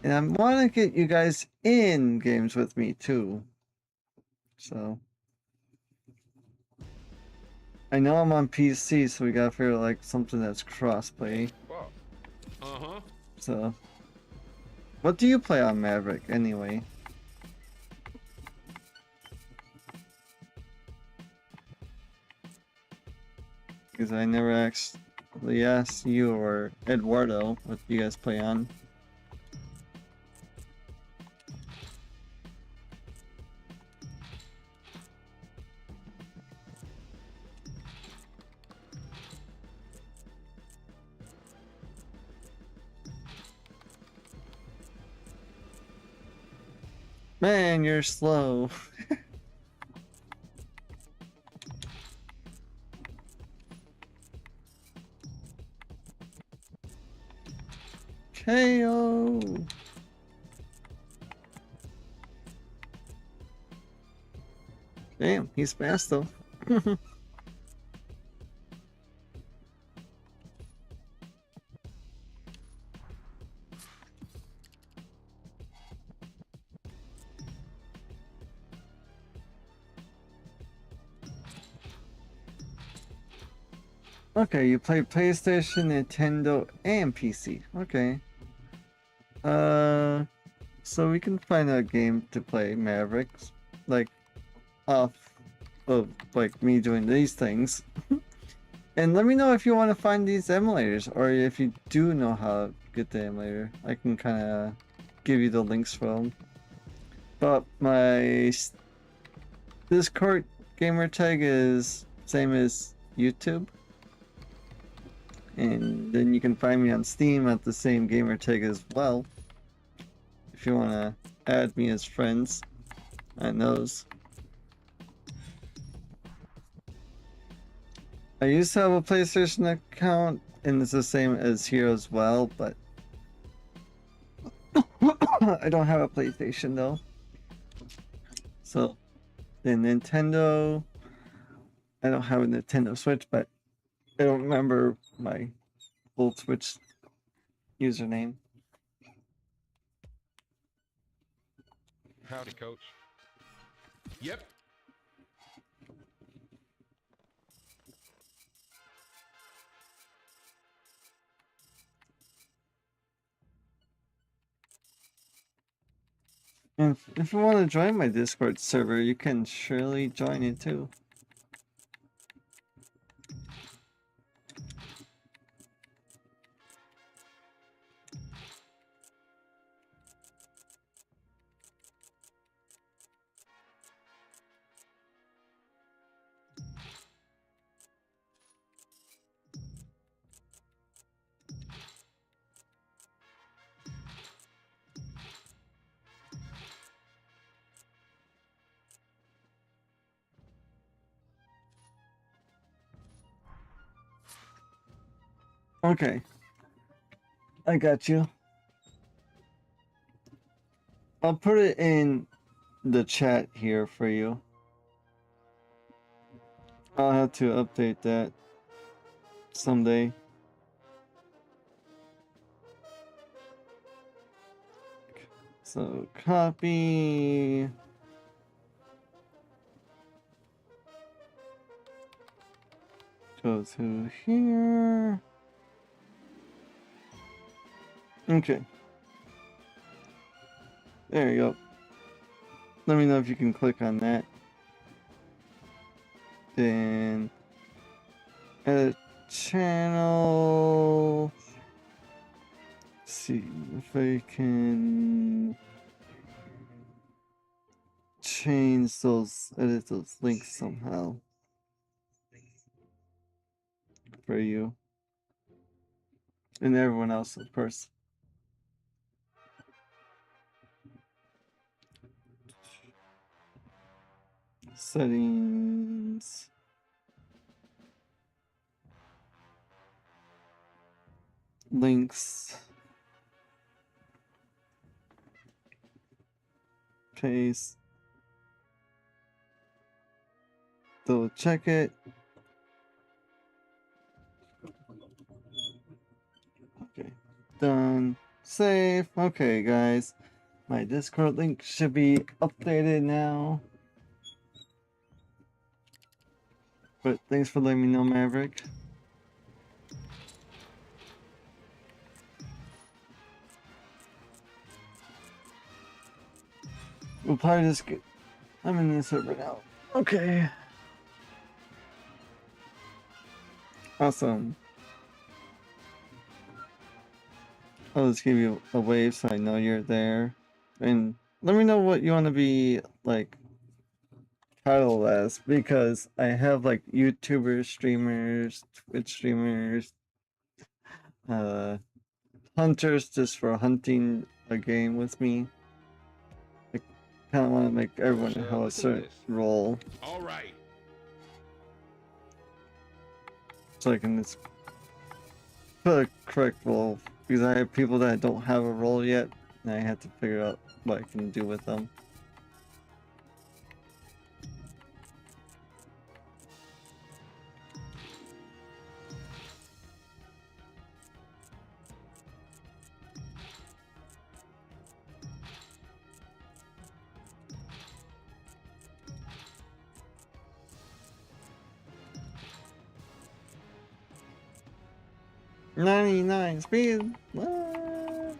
And I want to get you guys in games with me too. So I know I'm on PC, so we gotta figure out like something that's crossplay. Wow. Uh-huh. So what do you play on Maverick anyway? Because I never actually asked you or Eduardo what you guys play on. Man, you're slow. KO. Damn, he's fast though. Okay, you play PlayStation, Nintendo, and PC. Okay. So we can find a game to play Mavericks, like off of like me doing these things. And let me know if you want to find these emulators, or if you do know how to get the emulator. I can kind of give you the links for them. But my Discord gamer tag is same as YouTube. And then you can find me on Steam at the same gamer tag as well. If you want to add me as friends on those. I used to have a PlayStation account, and it's the same as here as well, but I don't have a PlayStation though. So, the Nintendo, I don't have a Nintendo Switch, but I don't remember my old Switch username. Howdy, coach. Yep. And if you want to join my Discord server, you can surely join it too. Okay. I got you. I'll put it in the chat here for you. I'll have to update that someday. So copy. Go to here. Okay. There you go. Let me know if you can click on that. Then edit channel. See if I can change those, edit those links somehow for you and everyone else, of course. Settings. Links. Paste. Double check it. Okay. Done. Save. Okay, guys. My Discord link should be updated now. But thanks for letting me know, Maverick. We'll probably just get... I'm in the server now. Okay. Awesome. I'll just give you a wave so I know you're there. And let me know what you want to be, like, titled as. Because I have, like, YouTubers, streamers, Twitch streamers, hunters just for hunting a game with me. Like, kind of want to make everyone have a listen to certain this. role, All right. so I can just put a correct role. Because I have people that don't have a role yet, and I have to figure out what I can do with them. "99 speed! What?"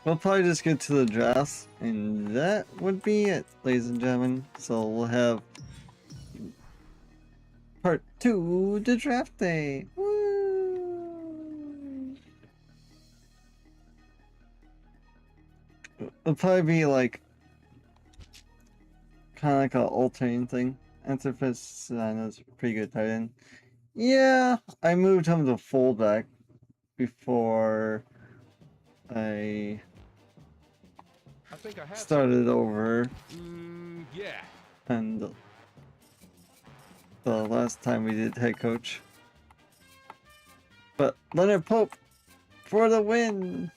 We'll probably just get to the drafts, and that would be it, ladies and gentlemen. So we'll have part 2, the draft day. Woo! It'll probably be like kind of like an alternating thing. Antipas, I know, it's a pretty good tight end. Yeah, I moved him to fullback before I I think I have started over, yeah. and the last time we did head coach. But Leonard Pope for the win!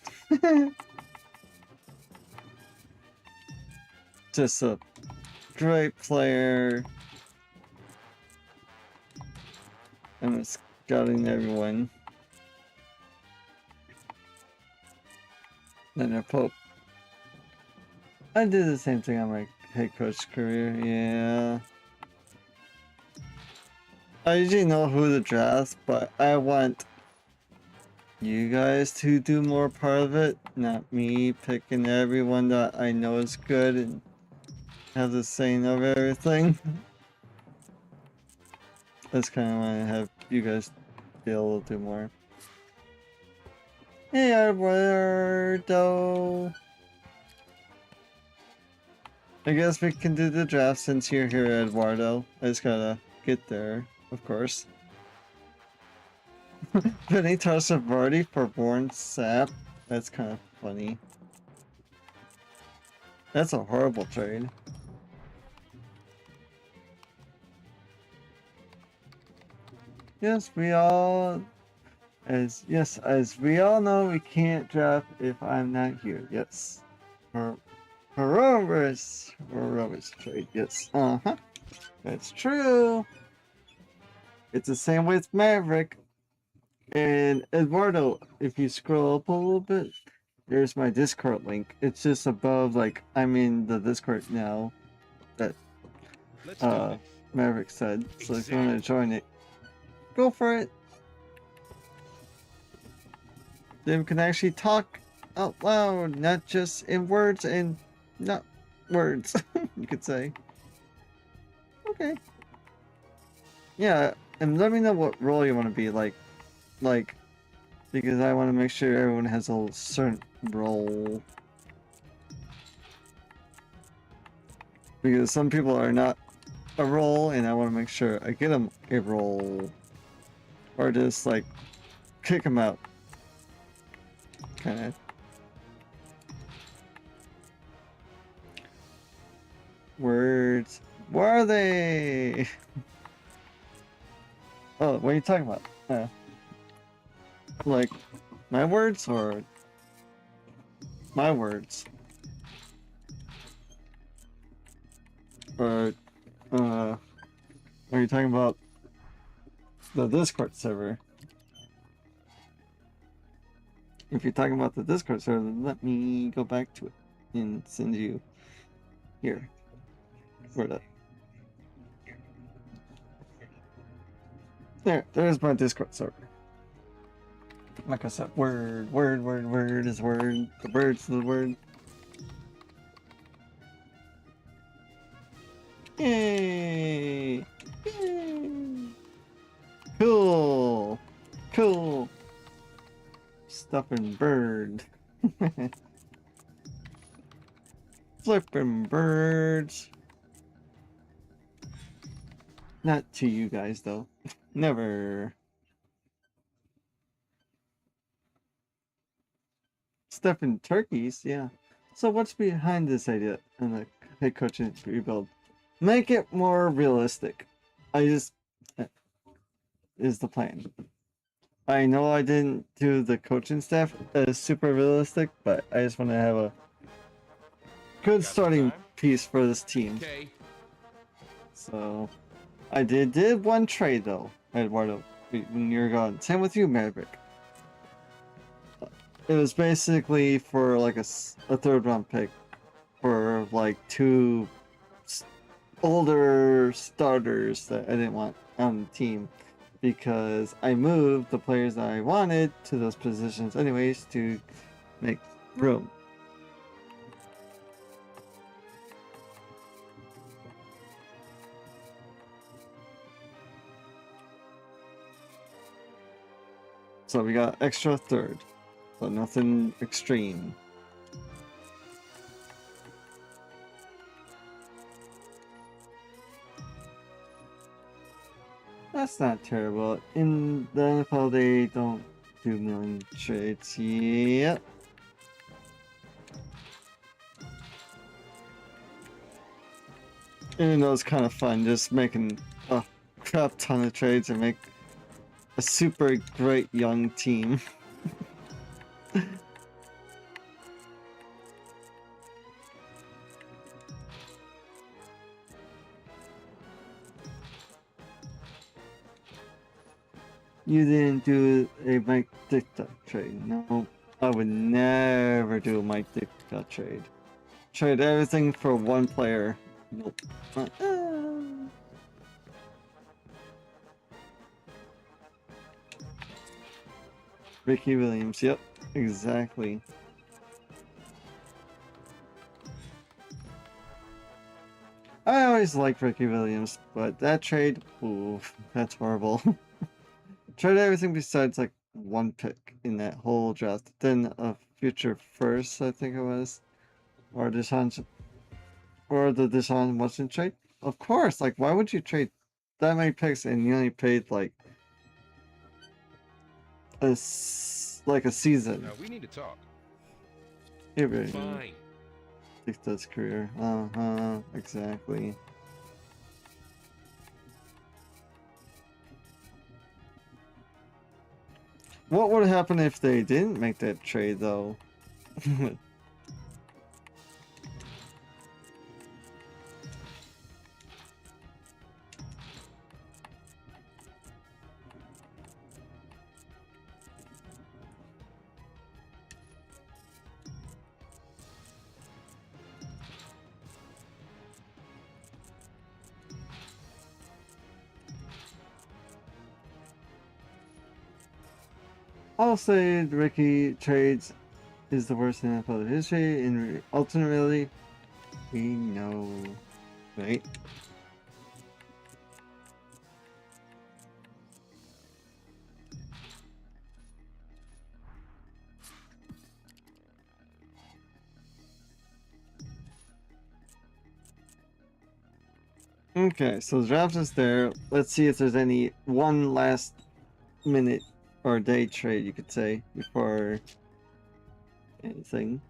Just a great player. And it's scouting everyone. Leonard Pope. I did the same thing on my head coach career, yeah. I usually know who to draft, but I want you guys to do more part of it, not me picking everyone that I know is good and have the saying of everything. That's kind of why I have you guys be able to do more. Hey, Eduardo! I guess we can do the draft since you're here, Eduardo. I just gotta get there, of course. Vinny Tarsavardi for Born Sap. That's kind of funny. That's a horrible trade. Yes, as we all know, we can't draft if I'm not here. Yes. Heroes trade. Yes. Uh-huh. That's true. It's the same with Maverick. And Eduardo, if you scroll up a little bit, there's my Discord link. It's just above, like, I'm in the Discord now that Let's do this. Maverick said. So if you want to join it, go for it. Then we can actually talk out loud, not just in words and not words, you could say. Okay. Yeah, and let me know what role you want to be, like, because I want to make sure everyone has a certain role. Because some people are not a role, and I want to make sure I get them a role. Or just, like, kick them out. Kinda. Words. Where are they? Oh, what are you talking about? Like, my words or my words? Or, are you talking about the Discord server? If you're talking about the Discord server, then let me go back to it and send you here. Where the? There's my Discord server. Like I said, word is word. The bird's the word. Yay! Yay! Cool! Cool! Stuffing bird. Flipping birds. Not to you guys, though. Never. stuffing turkeys, yeah. So what's behind this idea and the head coaching rebuild? Make it more realistic. I just is the plan. I know I didn't do the coaching staff as super realistic, but I just want to have a good Got some starting time? piece for this team. Okay. So I did one trade though, Eduardo, when you're gone. Same with you, Maverick. It was basically for like a third round pick for like two older starters that I didn't want on the team because I moved the players that I wanted to those positions anyways to make room. So we got extra third, but nothing extreme. That's not terrible. In the NFL, they don't do million trades. Yep. Even though it's kind of fun, just making a crap ton of trades and make a super great young team. You didn't do a Mike Ditka trade. No, I would never do a Mike Ditka trade. Trade everything for one player. Nope. Ricky Williams, yep, exactly. I always liked Ricky Williams, but that trade, ooh, that's horrible. Trade everything besides like one pick in that whole draft. Then a future first, I think it was. Or the Deshaun Watson trade. Of course, like why would you trade that many picks and you only paid like a season? Now we need to talk. Here we go. Fine. Think that's career. Exactly. What would happen if they didn't make that trade though? I'll say Ricky trades is the worst in NFL history, and ultimately, we know, right? Okay, so the draft is there. Let's see if there's any one last minute or day trade you could say before anything.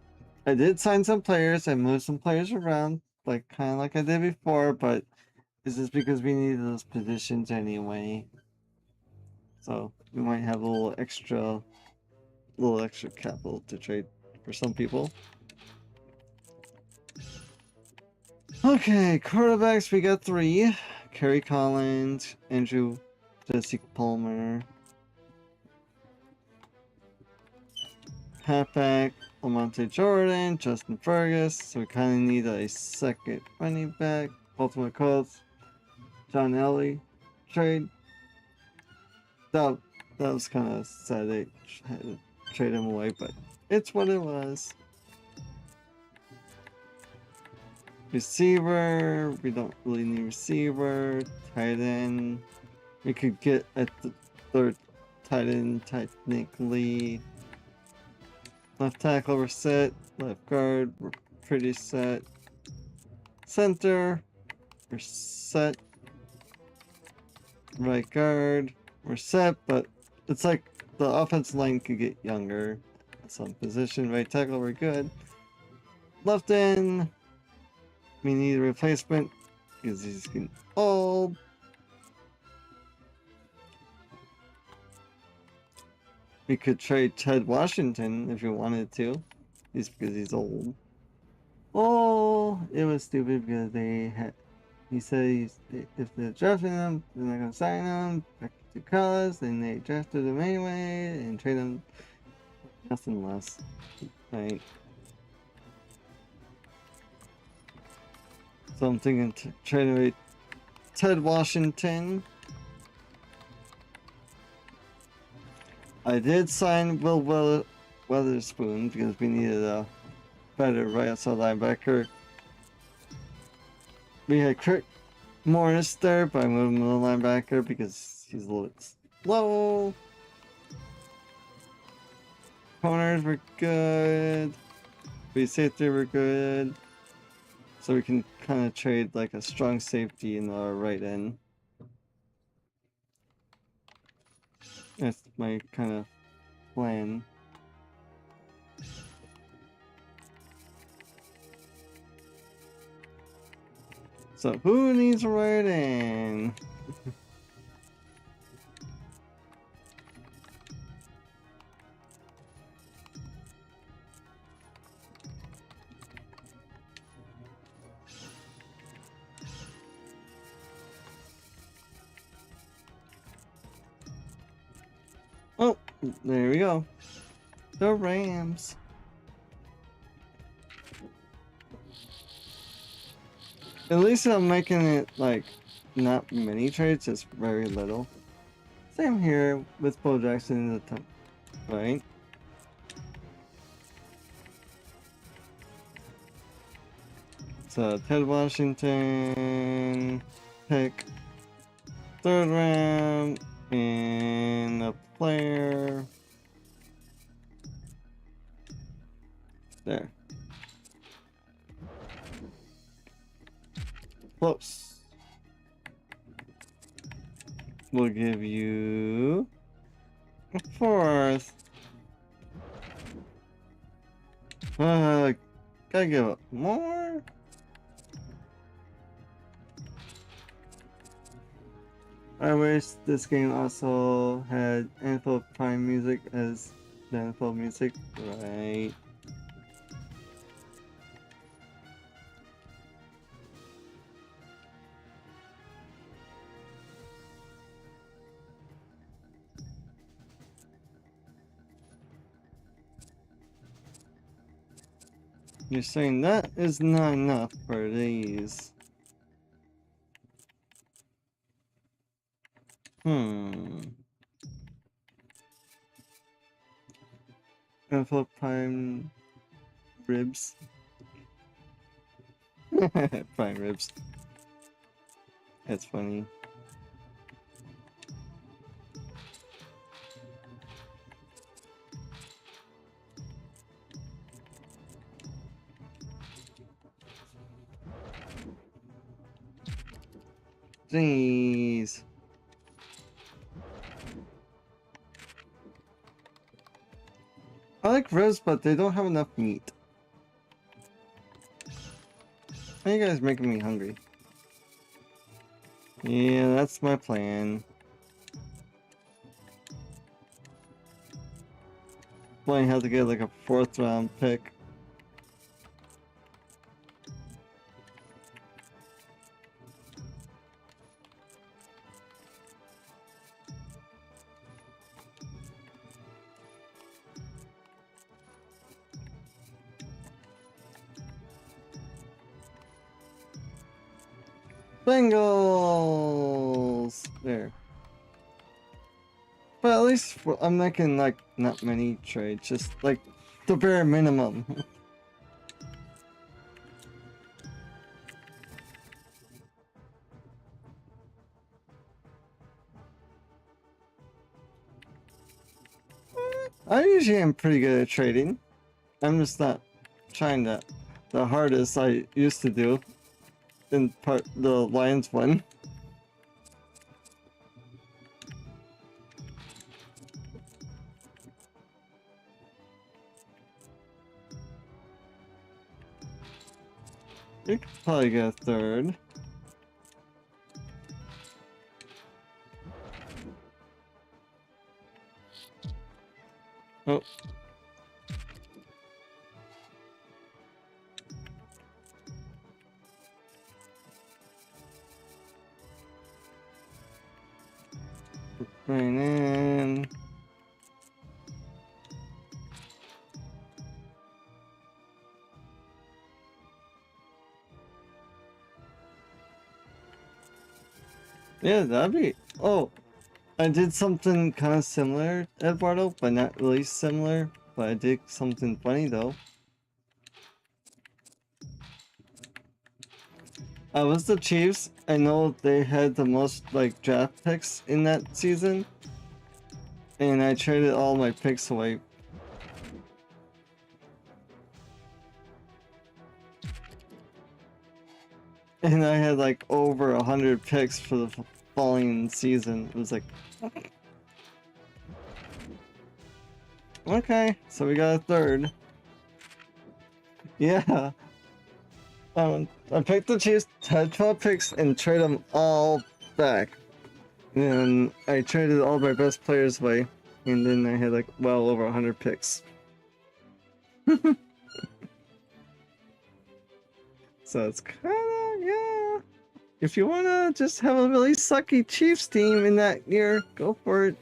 I did sign some players. I moved some players around, like kind of like I did before, but this is because we needed those positions anyway. So we might have a little extra capital to trade for some people. Okay, quarterbacks, we got 3. Kerry Collins, Andrew Jesse Palmer. Halfback, Lamonte Jordan, Justin Fergus. So we kind of need a second running back. Baltimore Colts, John Elway trade. That was kind of sad they had to trade him away, but it's what it was. Receiver, we don't really need receiver. Tight end, we could get at the third tight end technically. Left tackle, we're set. Left guard, we're pretty set. Center, we're set. Right guard, we're set, but it's like the offensive line could get younger. Some position, right tackle, we're good. Left end, we need a replacement because he's getting old. We could trade Ted Washington if you wanted to, just because he's old. Oh, it was stupid because he said if they're drafting him, they're not gonna sign him back to college, and they drafted him anyway and trade him nothing less. Right. So I'm thinking trade away Ted Washington. I did sign Will Weatherspoon because we needed a better right outside linebacker. We had Kurt Morris there, but I moved him to the linebacker because he's a little bit slow. Corners were good. Free safety were good. So we can kind of trade like a strong safety in our right end. That's my kind of plan. So who needs a right end? Oh, there we go. The Rams. At least I'm making it like not many trades, just very little. Same here with Bo Jackson in the top, right? So Ted Washington pick 3rd round and a player there. Close. We'll give you a 4th. Gotta give up more. I wish this game also had NFL Prime music as the NFL music, right? You're saying that is not enough for these. NFL Prime ribs. Prime ribs. That's funny. Jeez. I like ribs, but they don't have enough meat. Are you guys making me hungry? Yeah, that's my plan. Might have to get like a 4th round pick. Bengals! There. But at least I'm making like not many trades, just like the bare minimum. I usually am pretty good at trading. I'm just not trying the hardest I used to do in the Lions one. You could probably get a third. Oh. Right in. Yeah, that'd be. Oh, I did something kind of similar, Eduardo, but not really similar. But I did something funny though. I was the Chiefs. I know they had the most like draft picks in that season, and I traded all my picks away. And I had like over 100 picks for the following season. It was like, okay, so we got a third. Yeah. I picked the Chiefs, had 12 picks, and traded them all back. And I traded all my best players away, and then I had like well over 100 picks. So it's kind of, yeah. If you want to just have a really sucky Chiefs team in that year, go for it.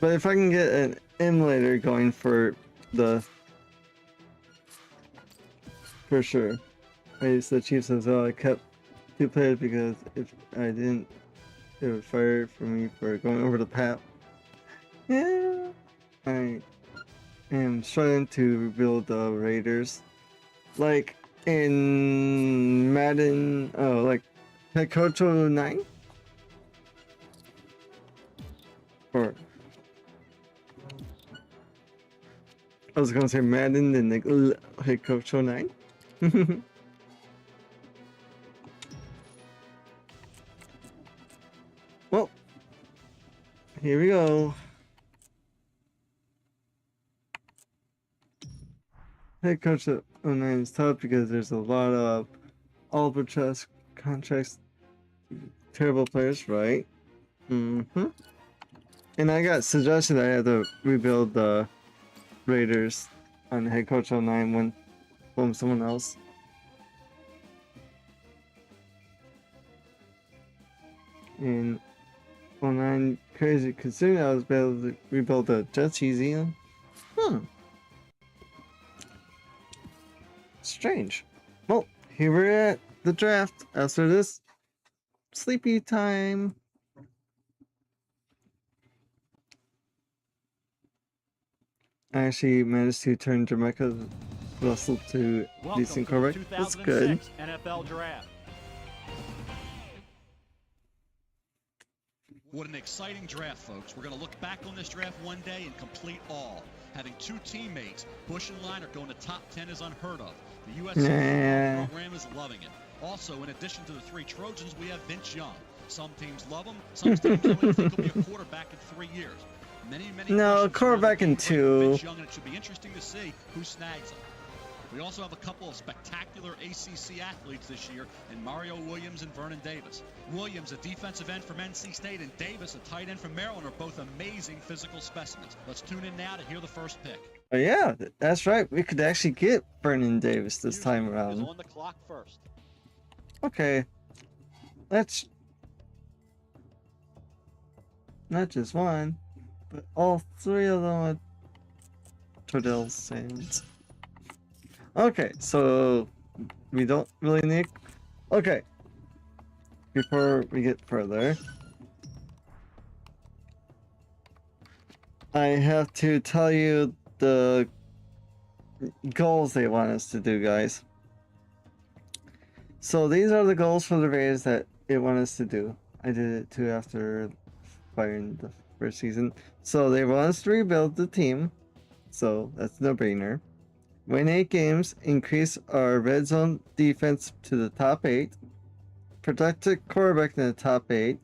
But if I can get an emulator going for sure. I used the Chiefs as well. I kept 2 players because if I didn't, it would fire for me for going over the path. Yeah, I am struggling to rebuild the Raiders. Like in Madden, oh, like headcoach 09? Or I was gonna say Madden and like headcoach 09? Well, here we go. Head coach at 09 is tough because there's a lot of Albatross contracts, terrible players, right? Mm-hmm. And I got suggested I had to rebuild the Raiders on head coach 09 when from someone else. And 09 crazy considering I was able to rebuild the Jets easy. Strange. Well, here we're at the draft. After this, sleepy time. I actually managed to turn Jamaica Russell to decent quarterback. That's good. NFL Draft. What an exciting draft, folks. We're going to look back on this draft one day in complete awe. Having 2 teammates, Bush and Liner, going to top 10 is unheard of. The U.S. program is loving it. Also, in addition to the 3 Trojans, we have Vince Young. Some teams love him. Some teams only think he'll be a quarterback in 3 years. Many no, quarterback in 2. Vince Young, and it should be interesting to see who snags him. We also have a couple of spectacular ACC athletes this year in Mario Williams and Vernon Davis. Williams, a defensive end from NC State, and Davis, a tight end from Maryland, are both amazing physical specimens. Let's tune in now to hear the first pick. Oh yeah, that's right. We could actually get Vernon Davis this time around. On the clock first. Okay, let's not just one, but all 3 of them are Tordell Sands. Okay, so we don't really need. Okay, before we get further, I have to tell you the goals they want us to do, guys. So these are the goals for the Raiders that they want us to do. I did it too after firing the first season. So they want us to rebuild the team. So that's no brainer. Win 8 games, increase our red zone defense to the top 8%, protected quarterback in the top 8.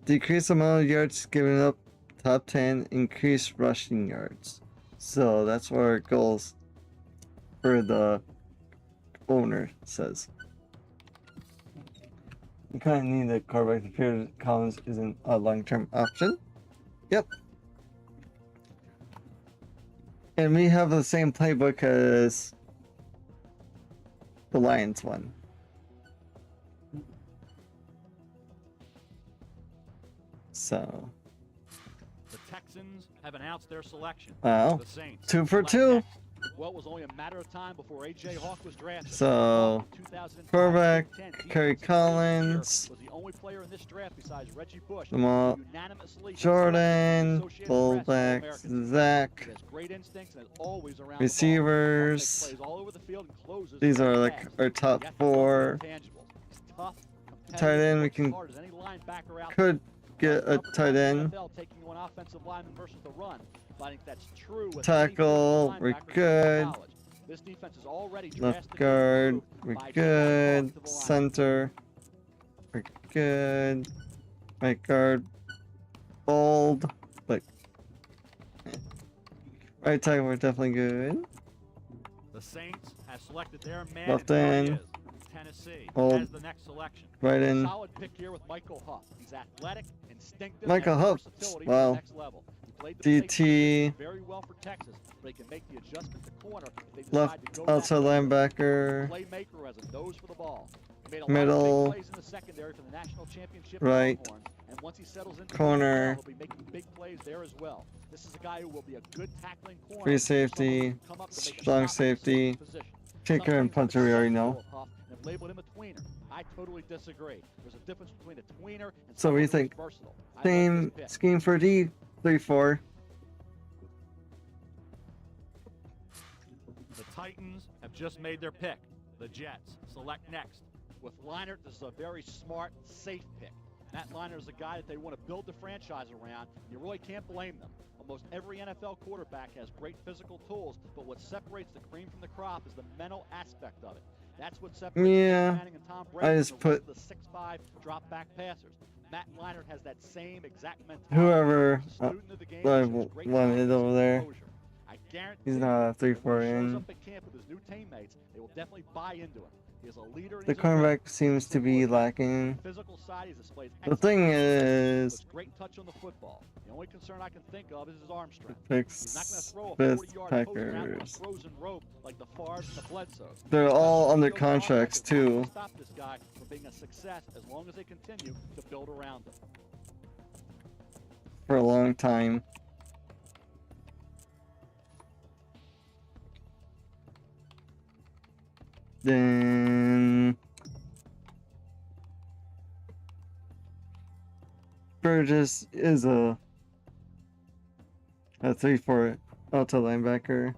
Decrease amount of yards given up, top 10. Increase rushing yards. So that's what our goals for the owner says. You kind of need a quarterback. The Peter Collins isn't a long-term option. Yep. And we have the same playbook as the Lions one. So. The Texans have announced their selection. Wow. The Saints 2 for select 2. next. Well, it was only a matter of time before A.J. Hawk was drafted. So, Hawk in 2005 quarterback, Big Ten Kerry Defensive Player of the Year, Collins, was the only player in this draft besides Reggie Bush Lamar who unanimously was Jordan, selected by the Associated Press fullback, All-American team. Zach, He has great instincts and is always around receivers. the ball. Hawk makes plays all over the field and closes These every are like pass. our You top have to love 4. the intangibles. He's tough, competitive, Tight end, we works can as hard as any linebacker out could there. get a tight end. NFL taking one offensive lineman versus the run, but I think that's true with Tackle, any we're linebacker good. in college. This defense is already Left drastically guard, improved we're by good. Hawk to the line. Center, we're good. Right guard, bold. Like, right tackle, we're definitely good. The Saints have selected their man. Left and there he end. is. Tennessee Old. has the next selection. Right in. Solid pick here with Michael Huff. He's athletic, instinctive, Michael and Huff. versatility Wow. to the next level. He played the DT. safety very well for Texas, but he can make the adjustment to corner if they decide Left to go outside that way. linebacker. Playmaker who has a nose for the ball. He made a Middle. lot of big plays in the secondary for the national championship Right. Longhorns, and once he settles into Corner. the NFL, he'll be making big plays there as well. This is a guy who will be a good tackling corner. Free someone who safety, can come up to make a strong stop at the safety. position. Kicker Some and teams punter have we already accepted know. Huff and have labeled him a tweener. I totally disagree. There's a difference between a tweener and So what do you someone who's think? versatile. I like Same this pick. scheme for D, 3-4. The Titans have just made their pick. The Jets select next. With Leinart, this is a very smart, safe pick. Matt Leinart is a guy that they want to build the franchise around. You really can't blame them. Almost every NFL quarterback has great physical tools, but what separates the cream from the crop is the mental aspect of it. That's what separates Yeah, Peyton Manning and Tom Brady I from just the rest put of the 6'5" drop back passers. Matt Leinart has that same exact mentality. whoever He's a student of the game, I he shows great wanted confidence over and there. composure. I guarantee He's not a that 3-4 when he shows in. up at camp with his new teammates, they will definitely buy into him. He is a leader in The his own right. cornerback seems to be lacking. Physical side, he displays The excellent thing confidence, is, puts great touch on the football. The only concern I can think of is his arm strength. picks He's not going to throw a fifth 40-yard post route on a Packers. frozen rope like the Favres and the Bledsoes. They're all under Field contracts offense is not gonna too. Stop this guy from being a success as long as they continue to build around him. For a long time. Then Burgess is a 3-4 outside linebacker.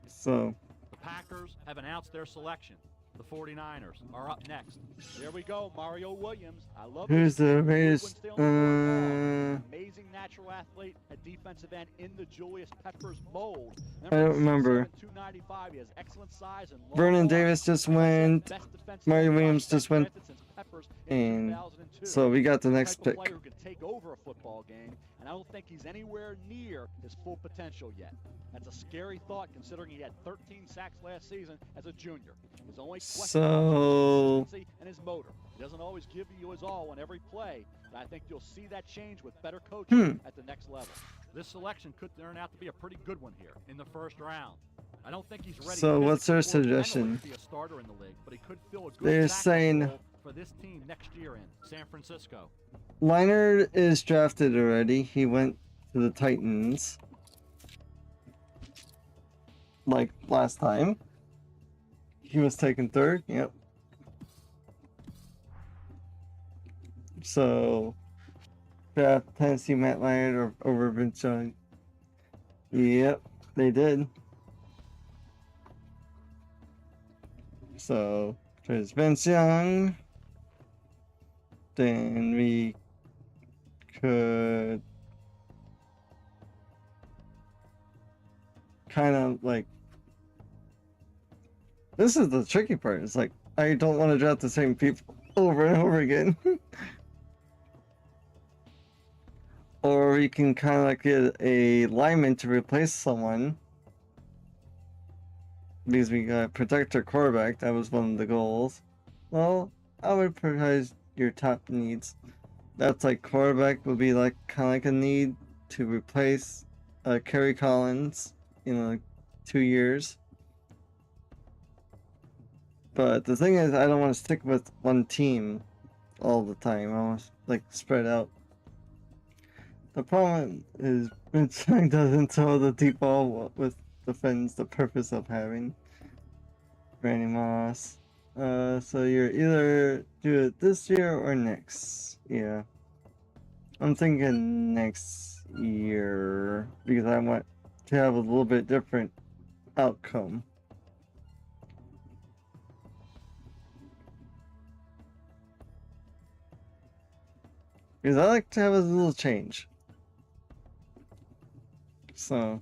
So The Packers have announced their selection. The 49ers are up next. There we go, Mario Williams. I love who's this. the Cleveland greatest? still in the fourth ball. Amazing natural athlete at defensive end in the Julius Peppers mold. I don't remember. 6'7", 295. He has excellent size and long Vernon arms. Davis just Like I said, went. best defensive Mario end Williams prospect just went. drafted since Peppers in And 2002. so we got the He's next type of pick. player who can take over a football game, and I don't think he's anywhere near his full potential yet. That's a scary thought considering he had 13 sacks last season as a junior. His only question So- is consistency and his motor. He doesn't always give you his all on every play, but I think you'll see that change with better coaching at the next level. This selection could turn out to be a pretty good one here in the first round. I don't think he's ready. So what's their physically or mentally suggestion? to be a starter in the league, but he could fill a good They're tackling saying- role for this team next year in San Francisco. Leinart is drafted already. He went to the Titans. Like last time. He was taken third. Yep. So, draft Tennessee Matt Leinart or over Vince Young. Yep, they did. So, there's Vince Young. Then we could kind of like This is the tricky part. It's like, I don't want to draft the same people over and over again. Or we can kind of like get a lineman to replace someone. Because we got to protect our quarterback. That was one of the goals. Well, I would prioritize your top needs. That's like quarterback would be like kind of like a need to replace Kerry Collins in like 2 years. But the thing is, I don't want to stick with one team all the time. I want to like spread out. The problem is Vince Young doesn't throw the deep ball with defends the purpose of having Randy Moss. So you're either do it this year or next. Yeah. I'm thinking next year because I want to have a little bit different outcome. Because I like to have a little change. So,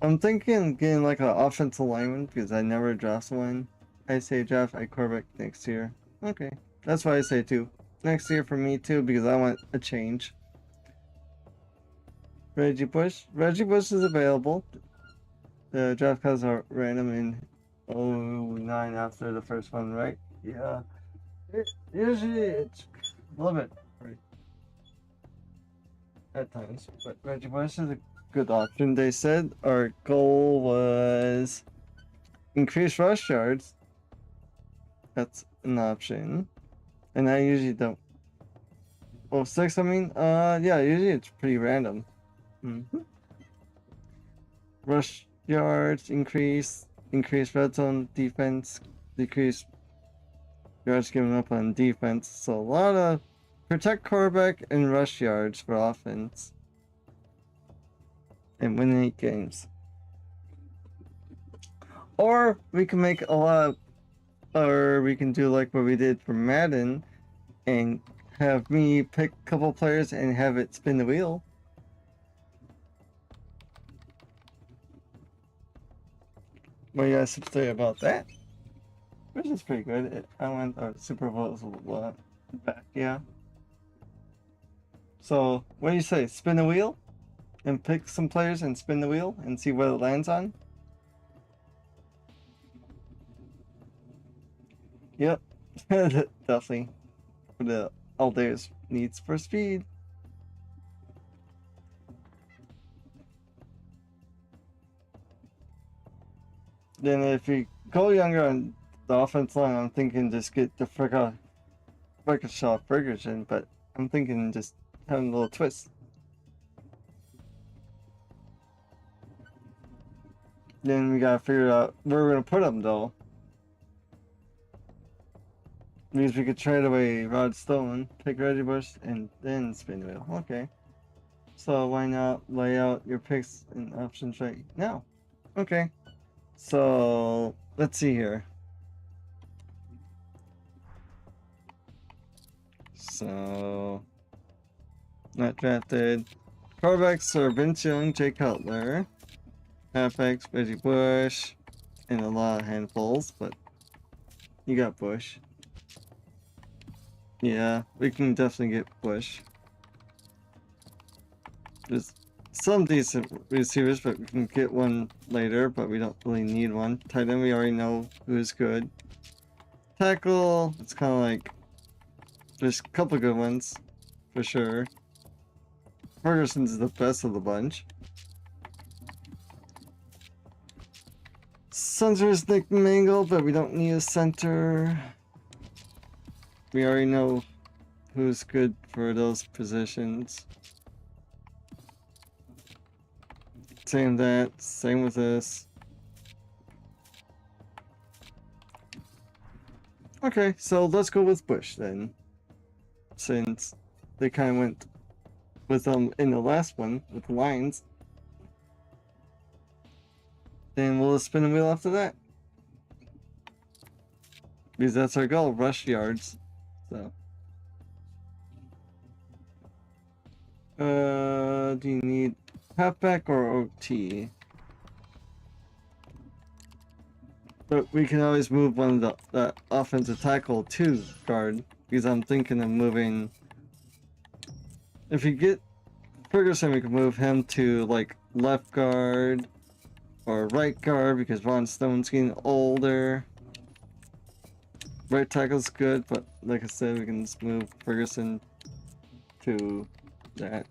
I'm thinking getting like an offensive lineman because I never draft one. I say draft a quarterback next year. Okay, that's why I say too. Next year for me too because I want a change. Reggie Bush. Reggie Bush is available. The draft cards are random in 09 after the first one, right? Yeah. Usually it's a little bit right at times, but Reggie Bush is a good option. They said our goal was increase rush yards. That's an option. And I usually don't. Oh, 6, I mean? Yeah, usually it's pretty random. Rush yards, increase red zone defense, decrease yards given up on defense. So a lot of protect quarterback and rush yards for offense. And win 8 games. Or we can make a lot of, or we can do like what we did for Madden and have me pick a couple players and have it spin the wheel. What do you guys have to say about that? Which is pretty good. I went Super Bowl was a lot back, yeah. So, what do you say? Spin the wheel? And pick some players and spin the wheel and see what it lands on? Yep. Definitely. For the Alday's needs for speed. Then if you go younger on the offense line, I'm thinking just get the Ferguson, but I'm thinking just having a little twist. Then we gotta figure out where we're gonna put them though. Means we could trade away Rod Stone, pick Reggie Bush, and then spin the wheel. Okay. So why not lay out your picks and options right now? Okay. So let's see here. So not drafted. Quarterbacks are Vince Young, Jay Cutler, halfbacks Reggie Bush, and a lot of handfuls, but you got Bush. Yeah, we can definitely get Bush. There's some decent receivers, but we can get one later, but we don't really need one. Tight end, we already know who's good. Tackle, it's kind of like, there's a couple good ones, for sure. Ferguson's the best of the bunch. Center is Nick Mangle, but we don't need a center. We already know who's good for those positions. Same that, same with this. Okay, so let's go with Bush then. Since they kind of went with them in the last one, with the Lions. Then we'll spin the wheel after that. Because that's our goal, rush yards. So. Do you need halfback or OT? But we can always move one of the offensive tackle to guard, because I'm thinking of moving. If you get Ferguson, we can move him to like left guard or right guard because Ron Stone's getting older. Right tackle's good, but like I said, we can just move Ferguson to that.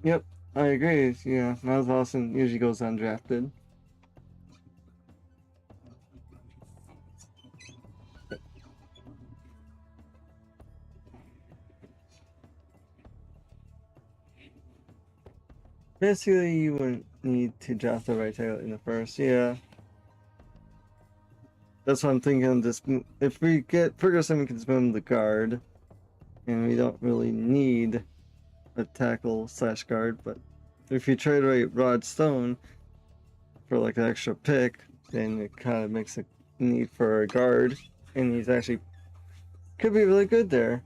Yep, I agree. Yeah, Miles Austin usually goes undrafted. Basically, you wouldn't need to draft the right tackle in the first. Yeah. That's what I'm thinking. Just if we get Ferguson, we can just move him to guard, and we don't really need a tackle / guard. But if you trade away Rod Stone for like an extra pick, then it kind of makes a need for a guard, and he's actually could be really good there,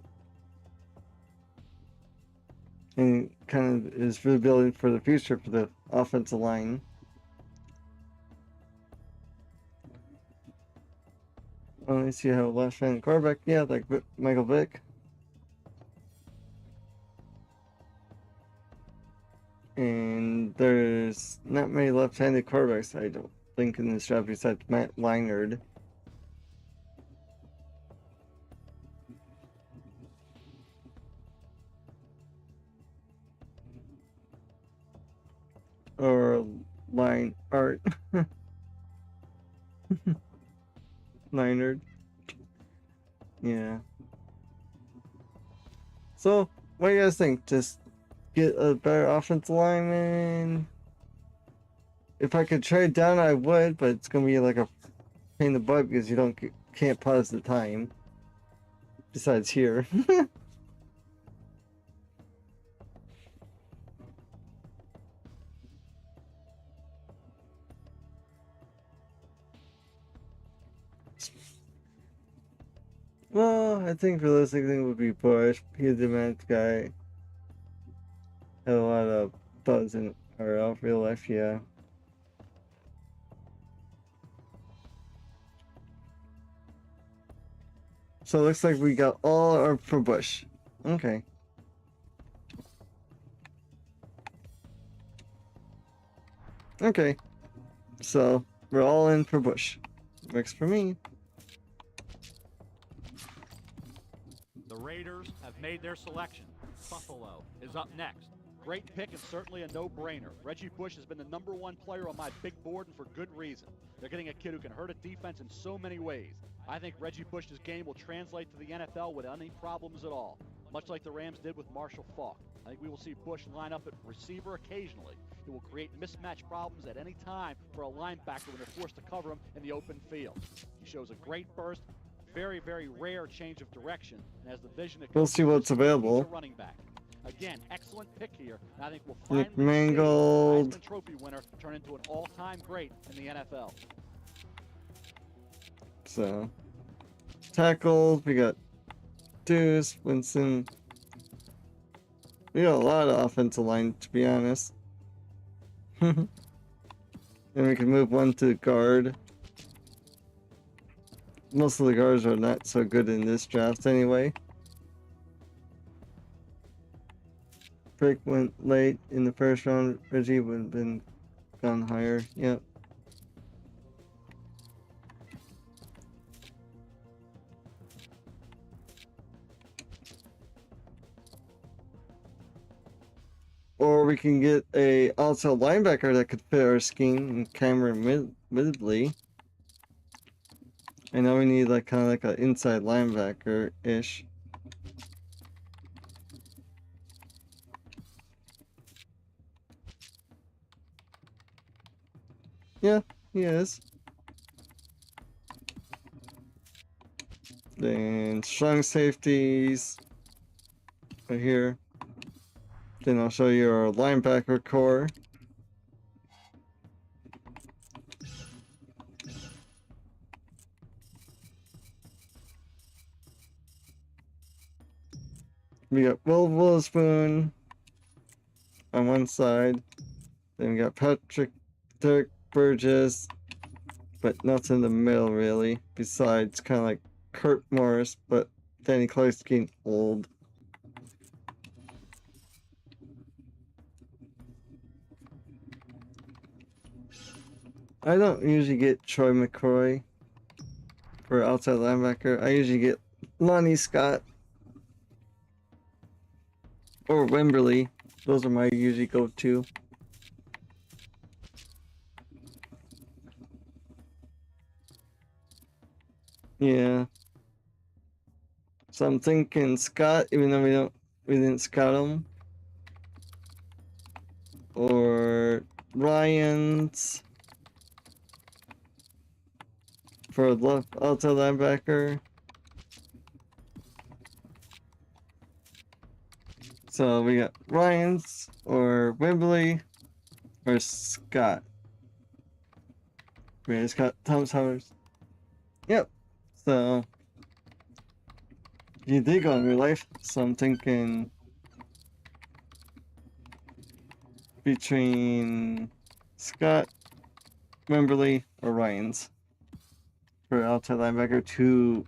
and kind of is rebuilding for the future for the offensive line. Let me see how left-handed quarterback. Yeah, like Michael Vick. And there's not many left-handed quarterbacks, I don't think, in this draft besides Matt Leinart. Or line art. Leinart. Yeah. So, what do you guys think? Just get a better offensive lineman? If I could trade down, I would, but it's gonna be like a pain in the butt because you can't pause the time. Besides here. Well, I think realistic thing would be Bush. He's the man's guy. Had a lot of buzz in our real life, yeah. So it looks like we got all our for Bush. Okay. Okay. So we're all in for Bush. Works for me. The Raiders have made their selection. Buffalo is up next. Great pick and certainly a no-brainer. Reggie Bush has been the #1 player on my big board, and for good reason. They're getting a kid who can hurt a defense in so many ways. I think Reggie Bush's game will translate to the NFL without any problems at all, much like the Rams did with Marshall Faulk. I think we will see Bush line up at receiver occasionally. It will create mismatch problems at any time for a linebacker when they're forced to cover him in the open field. He shows a great burst, very, very rare change of direction, and has the vision that we'll see what's available. A running back. Again, excellent pick here, and I think we'll finally Nick Mangold. see the Heisman Trophy winner turn into an all-time great in the NFL. So, tackles, we got Deuce, Winston. We got a lot of offensive line, to be honest. And we can move one to guard. Most of the guards are not so good in this draft anyway. Frick went late in the first round. Reggie would have been gone higher. Yep. Or we can get a outside linebacker that could fit our scheme, Cameron Midley. I know we need like kind of like an inside linebacker-ish. Yeah, he is. Then strong safeties right here. Then I'll show you our linebacker core. We got Will Witherspoon on one side. Then we got Derek Burgess, but nothing in the middle really. Besides, kind of like Kurt Morris, but Danny Clark's getting old. I don't usually get Troy McCroy for outside linebacker. I usually get Lonnie Scott or Wimberly. Those are my usually go-to. Yeah. So I'm thinking Scott, even though we didn't scout him. Or Ryans for left outside linebacker. So we got Ryans or Wimberly or Scott. We just got Thomas Howard. Yep. So you did go in real life. So I'm thinking between Scott, Wimberly, or Ryans for outside linebacker to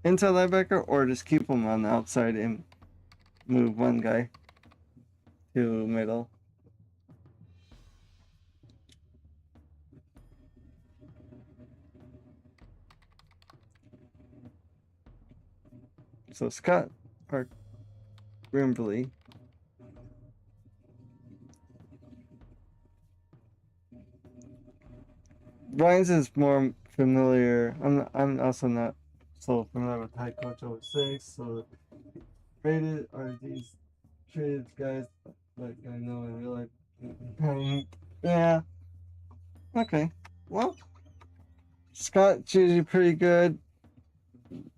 inside linebacker, or just keep them on the outside and move one guy to middle. So Scott or Wimberly. Ryan's is more familiar. I'm also not so familiar with headcoach 06. So rated are these traded guys like I know in real life. Yeah. Okay. Well, Scott's usually pretty good.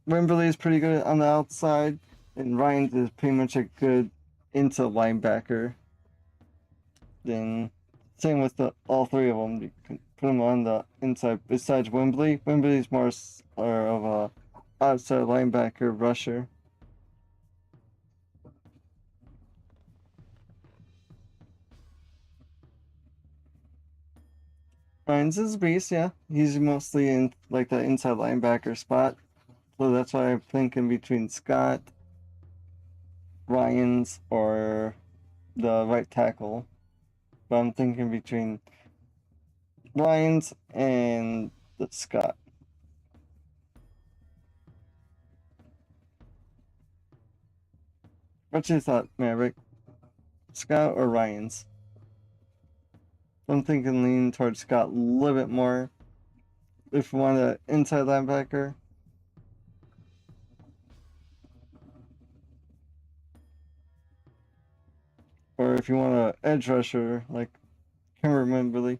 Wimberly is pretty good on the outside, and Ryan's is pretty much a good inside linebacker. Then same with all three of them. You can put them on the inside. Besides Wembley, Wembley's more of a outside linebacker rusher. Ryan's is a beast, yeah. He's mostly in like the inside linebacker spot. So that's why I'm thinking between Scott, Ryans, or the right tackle. But I'm thinking between Ryans and the Scott. What's your thought, Maverick? Scott or Ryans? I'm thinking lean towards Scott a little bit more. If you want an inside linebacker. Or if you want an edge rusher, like Cameron Wimberly.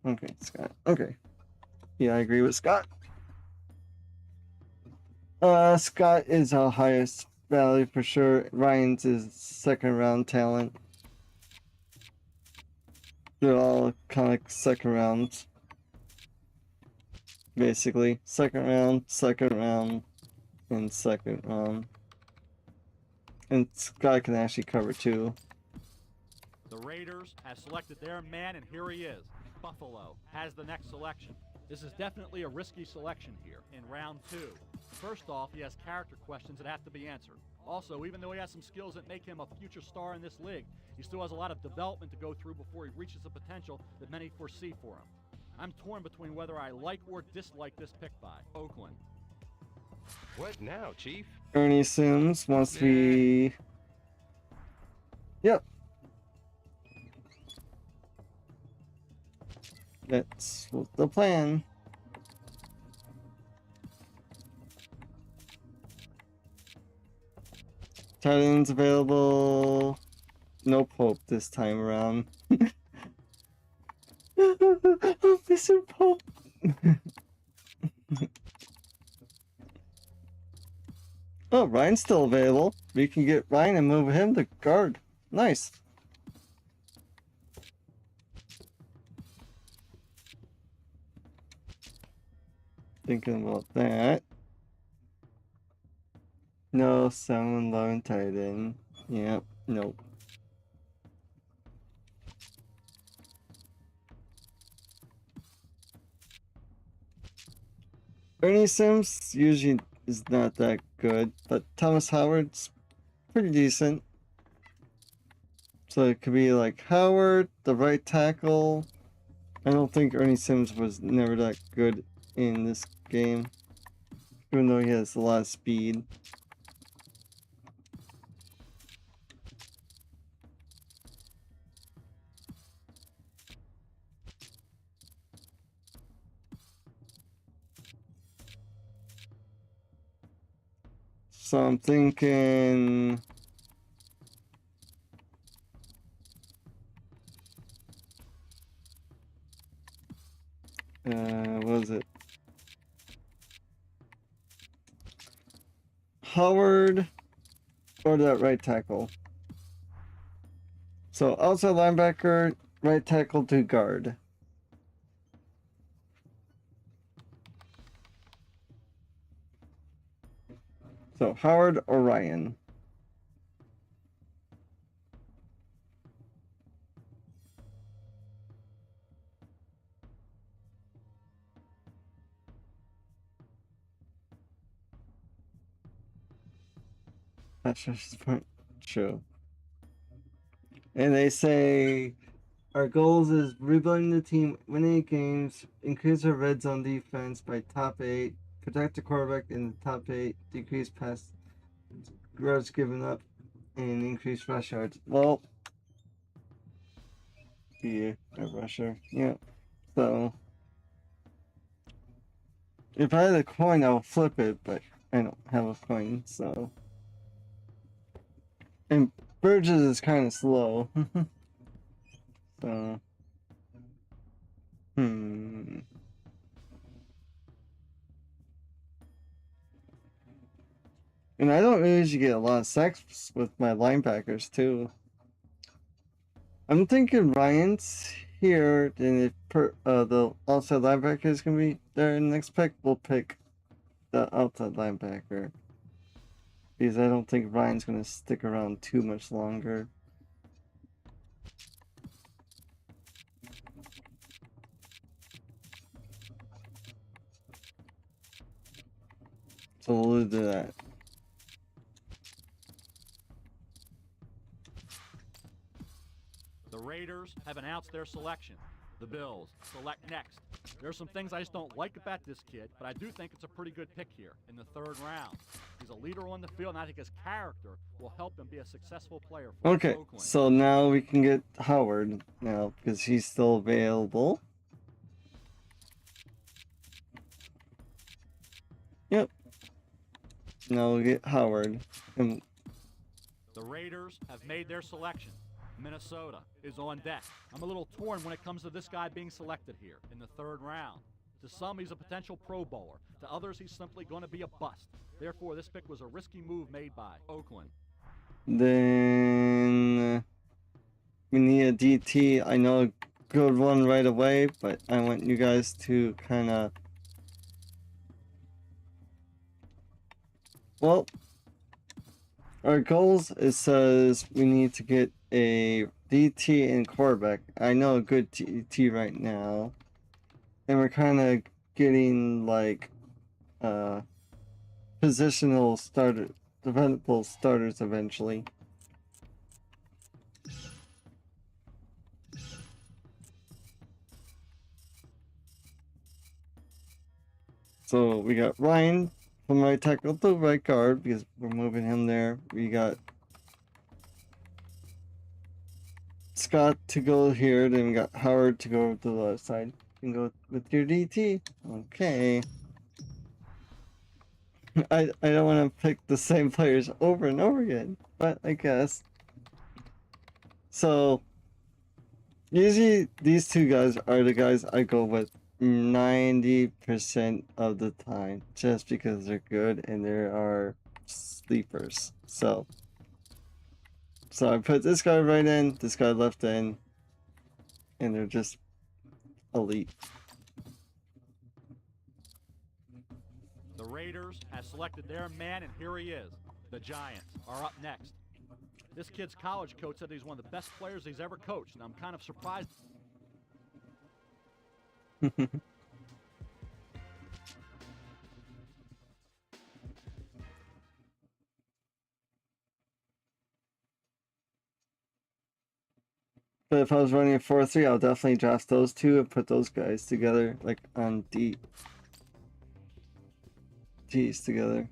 Okay, Scott. Okay. Yeah, I agree with Scott. Scott is our highest value for sure. Ryan's is second round talent. They're all kind of like second rounds. Basically. Second round, and second round. And Scott can actually cover too. The Raiders have selected their man, and here he is. Buffalo has the next selection. This is definitely a risky selection here in round 2. First off, he has character questions that have to be answered. Also, even though he has some skills that make him a future star in this league, he still has a lot of development to go through before he reaches the potential that many foresee for him. I'm torn between whether I like or dislike this pick by Oakland. What now, Chief? Ernie Sims wants to be... Yep. That's the plan. Tight ends available. No Pope this time around. I'm missing Pope. Oh, Ryan's still available. We can get Ryan and move him to guard. Nice. Thinking about that. No, 7-11 tight end. Yep, nope. Ernie Sims usually is not that good, but Thomas Howard's pretty decent. So it could be like Howard, the right tackle. I don't think Ernie Sims was never that good in this game, even though he has a lot of speed. So I'm thinking... what was it? Howard or that right tackle. So outside linebacker, right tackle to guard. So Howard or Ryan. That's just true. And they say our goals is rebuilding the team, winning games, increase our red zone defense by top 8, protect the quarterback in the top 8, decrease pass yards given up, and increase rush yards. Well, be a rusher. Yeah. So if I had a coin, I would flip it, but I don't have a coin, so. And Burgess is kind of slow. So. And I don't usually get a lot of sacks with my linebackers, too. I'm thinking Ryan's here, and if the outside linebacker is going to be there in the next pick, we'll pick the outside linebacker. Because I don't think Ryan's going to stick around too much longer. So we'll do that. The Raiders have announced their selection. The Bills select next. There's some things I just don't like about this kid, but I do think it's a pretty good pick here in the 3rd round. He's a leader on the field, and I think his character will help him be a successful player for Okay, Oakland. so now we can get Howard now because he's still available. Yep. Now we'll get Howard. And the Raiders have made their selection. Minnesota is on deck. I'm a little torn when it comes to this guy being selected here in the 3rd round. To some, he's a potential Pro Bowler. To others, he's simply going to be a bust. Therefore, this pick was a risky move made by Oakland. then we need a DT. I know a good one right away, but I want you guys to kind of... Well, our goals, it says we need to get a DT and quarterback. I know a good DT right now. And we're kind of getting like positional starter, developable starters eventually. So we got Ryan from right tackle to right guard because we're moving him there. We got Scott to go here, then we got Howard to go to the other side. You can go with your DT. Okay. I don't want to pick the same players over and over again, but I guess. So usually these two guys are the guys I go with 90% of the time, just because they're good and there are sleepers. So I put this guy right in, this guy left in, and they're just elite. The Raiders have selected their man, and here he is. The Giants are up next. This kid's college coach said he's one of the best players he's ever coached, and I'm kind of surprised. But if I was running a 4-3, I'll definitely draft those two and put those guys together, like on D's together.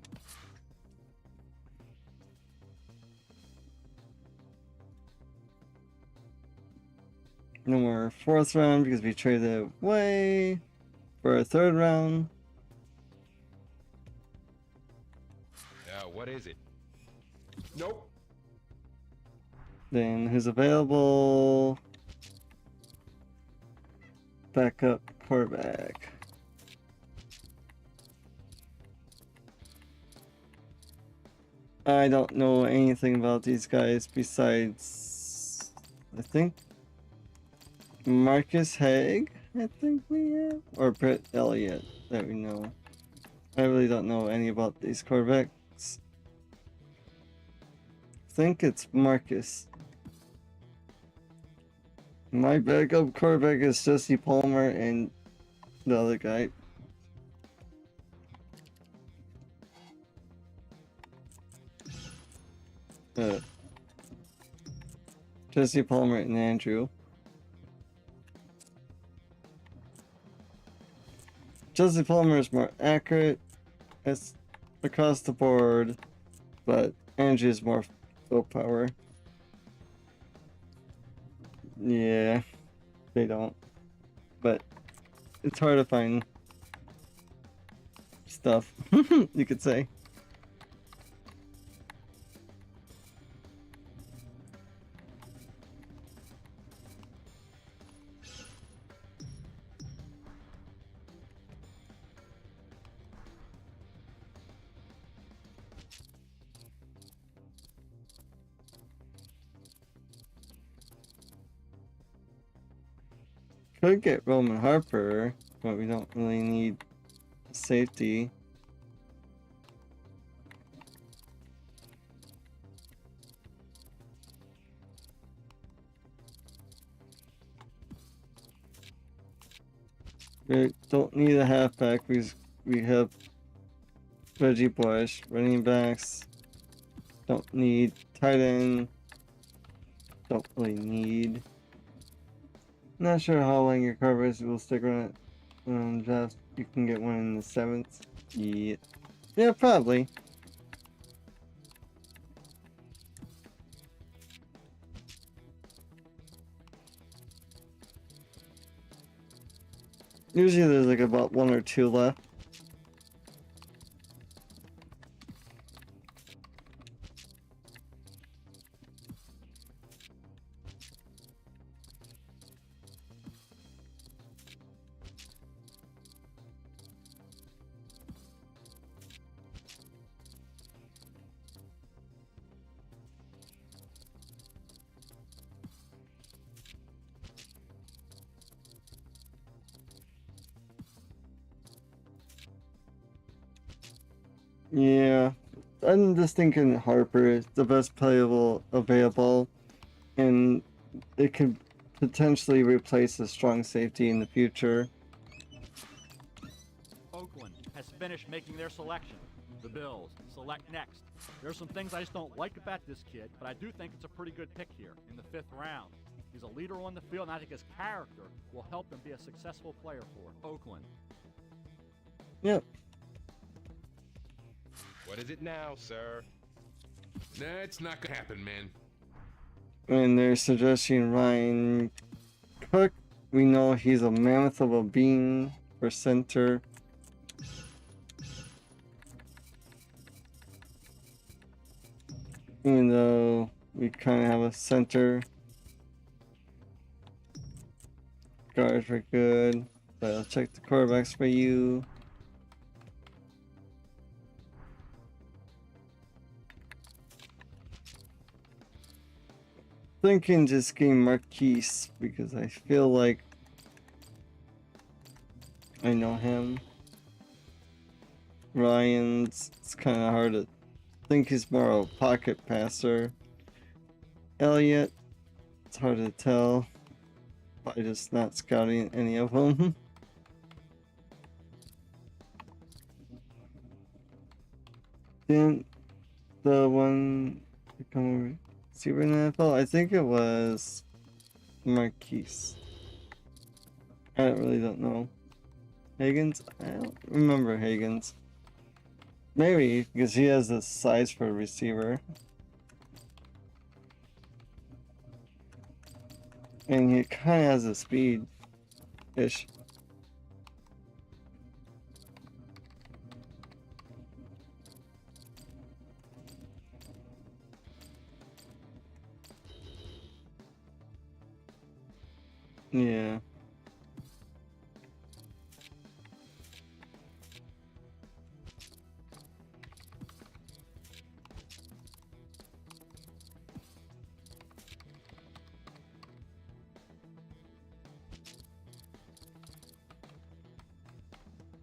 No more 4th round because we traded it away for a 3rd round. What is it? Nope. Then who's available? Backup quarterback. I don't know anything about these guys besides, I think, Marcus Haig, I think we have, or Brett Elliott that we know. I really don't know any about these quarterbacks. I think it's Marcus. My backup quarterback is Jesse Palmer and the other guy. Jesse Palmer and Andrew. Jesse Palmer is more accurate as across the board, but Andrew is more willpower. Yeah, they don't. But it's hard to find stuff, you could say. Could get Roman Harper, but we don't really need safety. We don't need a halfback because we have Reggie Bush. Running backs don't need tight end. Don't really need. Not sure how long your covers will stick around. Draft. You can get one in the 7th. Yeah, probably. Usually there's like about 1 or 2 left. Yeah, I'm just thinking Harper is the best playable available, and it could potentially replace a strong safety in the future. Oakland has finished making their selection. The Bills select next. There's some things I just don't like about this kid, but I do think it's a pretty good pick here in the 5th round. He's a leader on the field, and I think his character will help him be a successful player for Oakland. Yep. What is it now, sir? That's not gonna happen, man. And they're suggesting Ryan Cook. We know he's a mammoth of a being for center. Even though we kind of have a center. Guards were good. But I'll check the quarterbacks for you. Thinking just getting Marquise because I feel like I know him. Ryan's, it's kind of hard to think he's more of a pocket passer. Elliott, it's hard to tell by just not scouting any of them. Then the one to come over. See, in the NFL, I think it was Marquise. I don't know. Higgins? I don't remember Higgins. Maybe, because he has the size for a receiver. And he kind of has the speed-ish. Yeah.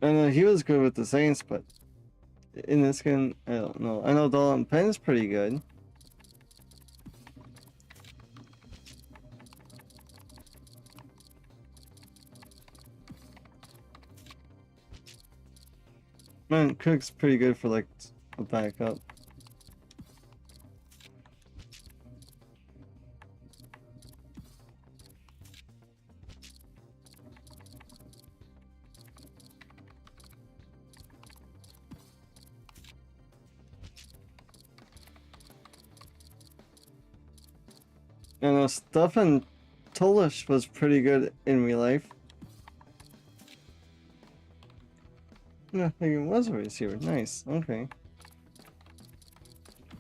I know he was good with the Saints, but in this game, I don't know. I know Dalton Penn's pretty good. Man, Cook's pretty good for like a backup. I know Stefan Tolish was pretty good in real life. Yeah, he was a receiver. Nice. Okay.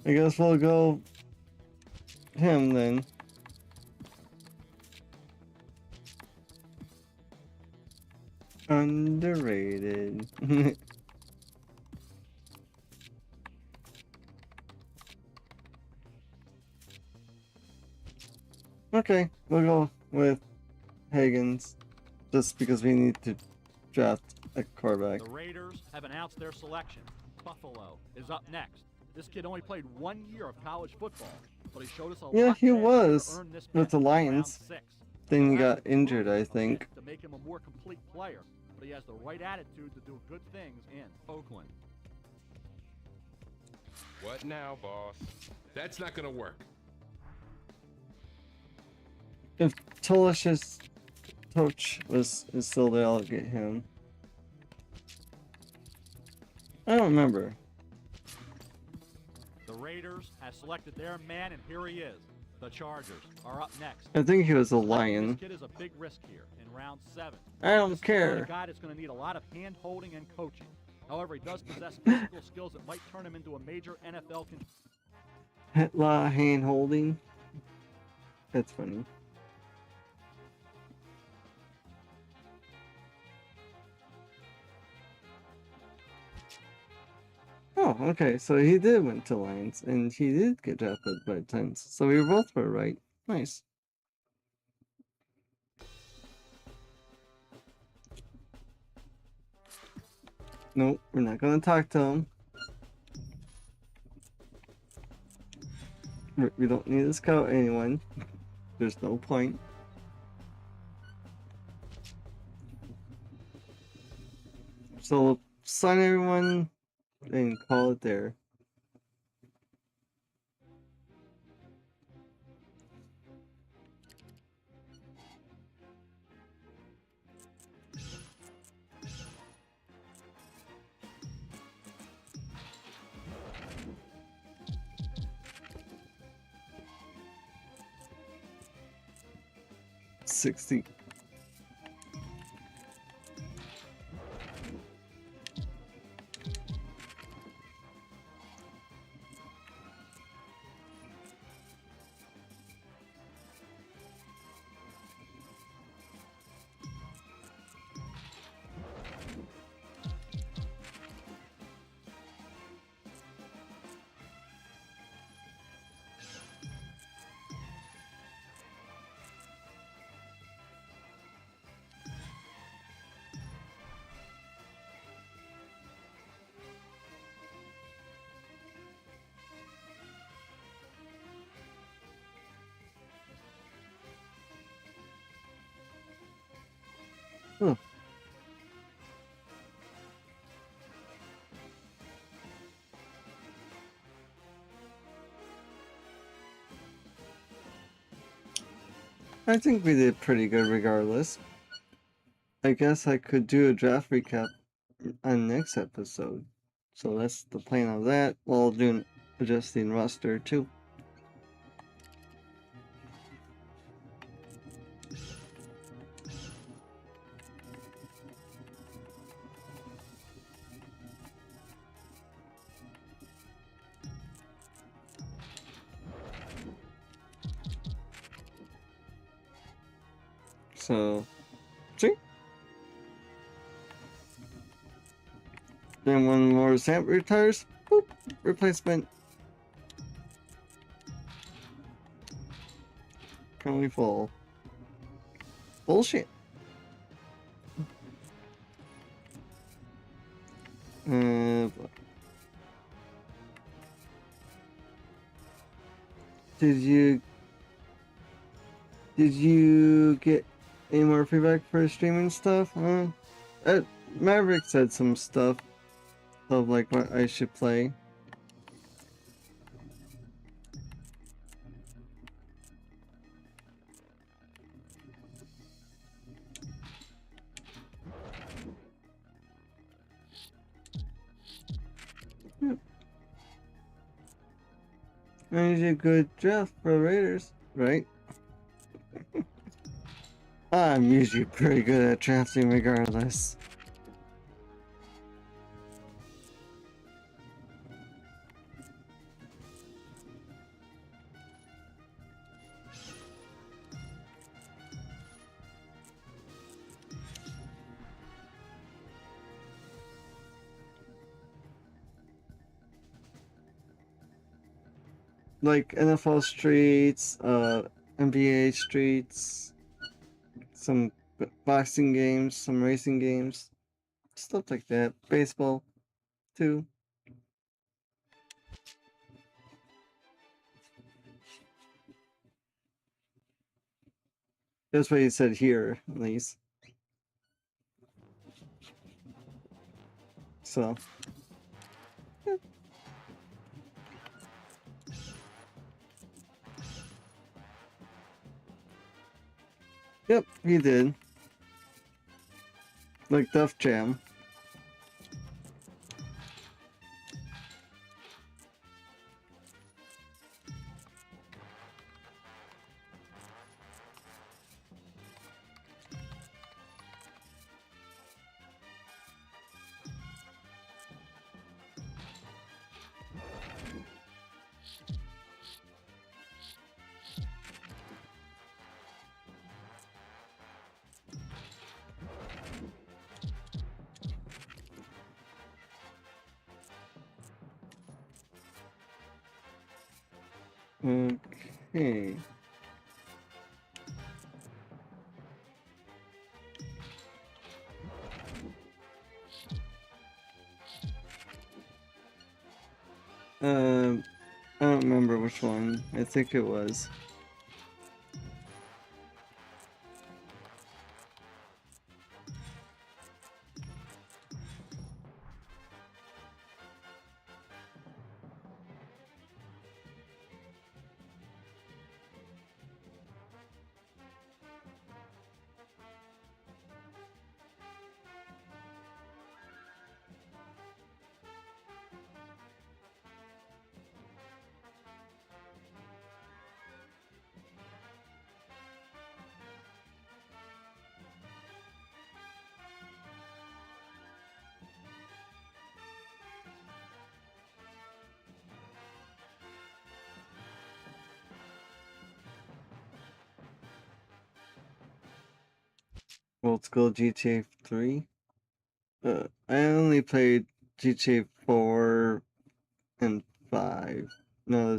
I guess we'll go him then. Underrated. Okay, we'll go with Higgins, just because we need to draft a quarterback. The Raiders have announced their selection. Buffalo is up next. This kid only played 1 year of college football, but he showed us a Yeah, lot he last year was to earn this with pick the in round Lions. 6. Then he He'll got have to injured, improve I a bit think. to make him a more complete player, but he has the right attitude to do good things in Oakland. What now, boss? That's not gonna work. If Tolish's coach is still there, I'll get him. I don't remember. The Raiders have selected their man, and here he is. The Chargers are up next. I think he was a Selecting Lion. This kid is a big risk here in round 7. I don't This is the kind care. of guy that's going to need a lot of hand-holding and coaching. However, he does possess physical skills that might turn him into a major NFL Hitler hand holding. That's funny. Oh, okay. So he did went to Lions, and he did get drafted by Titans. So we both were right. Nice. Nope, we're not gonna talk to him. We don't need to scout anyone. There's no point. So we'll sign everyone and call it there. $60. Huh. I think we did pretty good regardless. I guess I could do a draft recap on next episode. So that's the plan of that, while doing adjusting roster too. So, see? Then when more Zamp retires, boop, replacement. Currently full. Bullshit. Did you get any more feedback for streaming stuff? Maverick said some stuff of like what I should play. Yep. I need a good draft for Raiders, right? I'm usually pretty good at drafting regardless. Like NFL streets, NBA streets, some boxing games, some racing games, stuff like that. Baseball, too. That's what he said here, at least. So. Yeah. Yep, he did. Like Duff Jam. Okay. I don't remember which one. I think it was. Old school GTA 3. I only played GTA 4 and 5. No,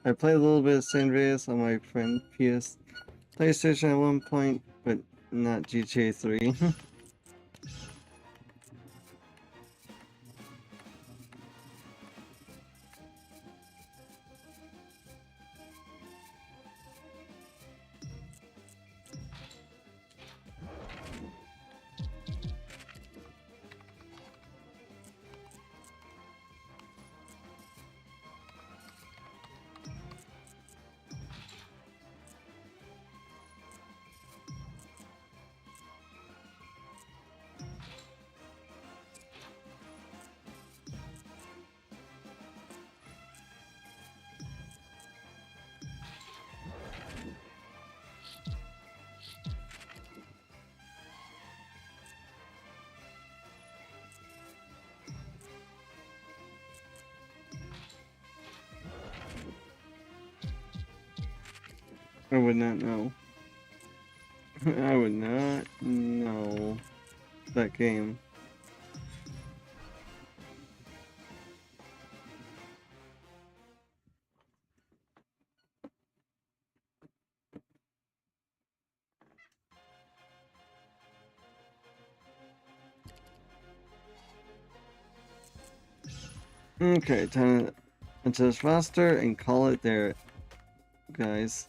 I played a little bit of San Andreas on my friend PS PlayStation at one point, but not GTA 3. I would not know. I would not know that game. Okay, time to enter this roster and call it there, guys.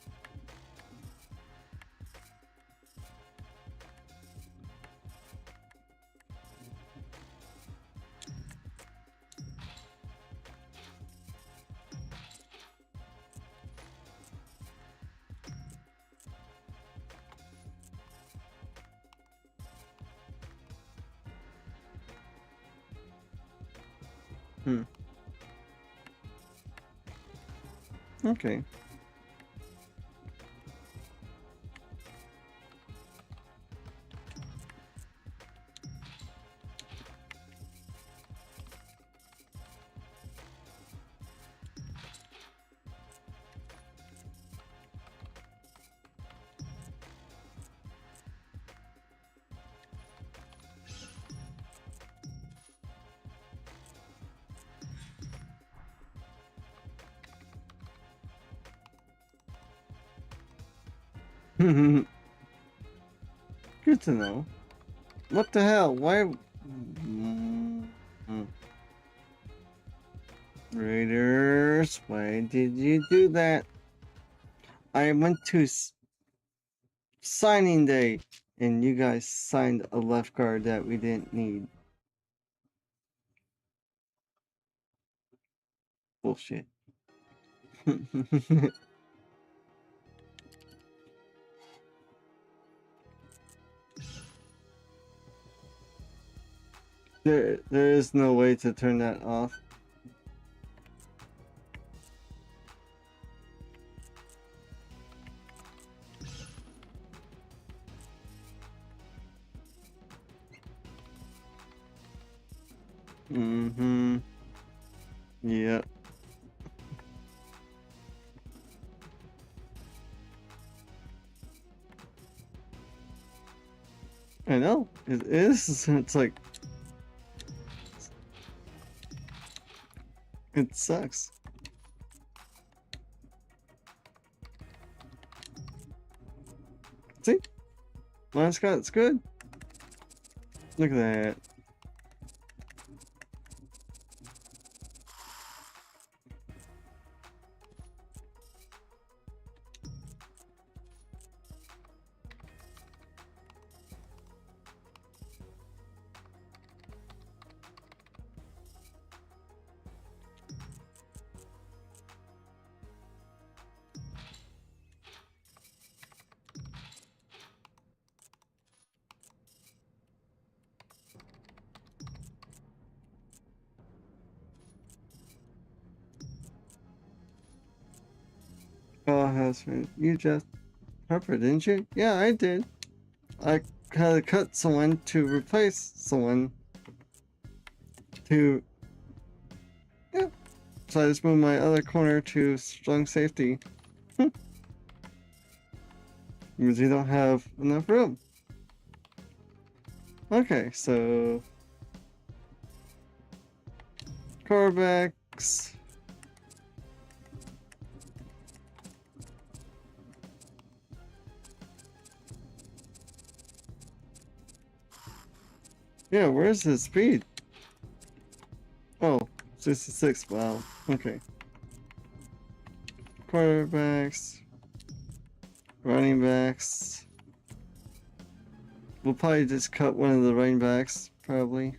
Okay. Good to know. What the hell? Why? Raiders, why did you do that? I went to signing day and you guys signed a left guard that we didn't need. Bullshit. There is no way to turn that off. Yep. I know. It is. It's like... It sucks. See? Mascot's good. Look at that. Oh, husband, you just Harper, didn't you? Yeah, I did. I had to cut someone to replace someone to... Yeah. So I just moved my other corner to strong safety. Because you don't have enough room. Okay, so... Quarterbacks... Yeah, where's his speed? Oh, 66, wow. Okay. Quarterbacks. Running backs. We'll probably just cut one of the running backs, probably.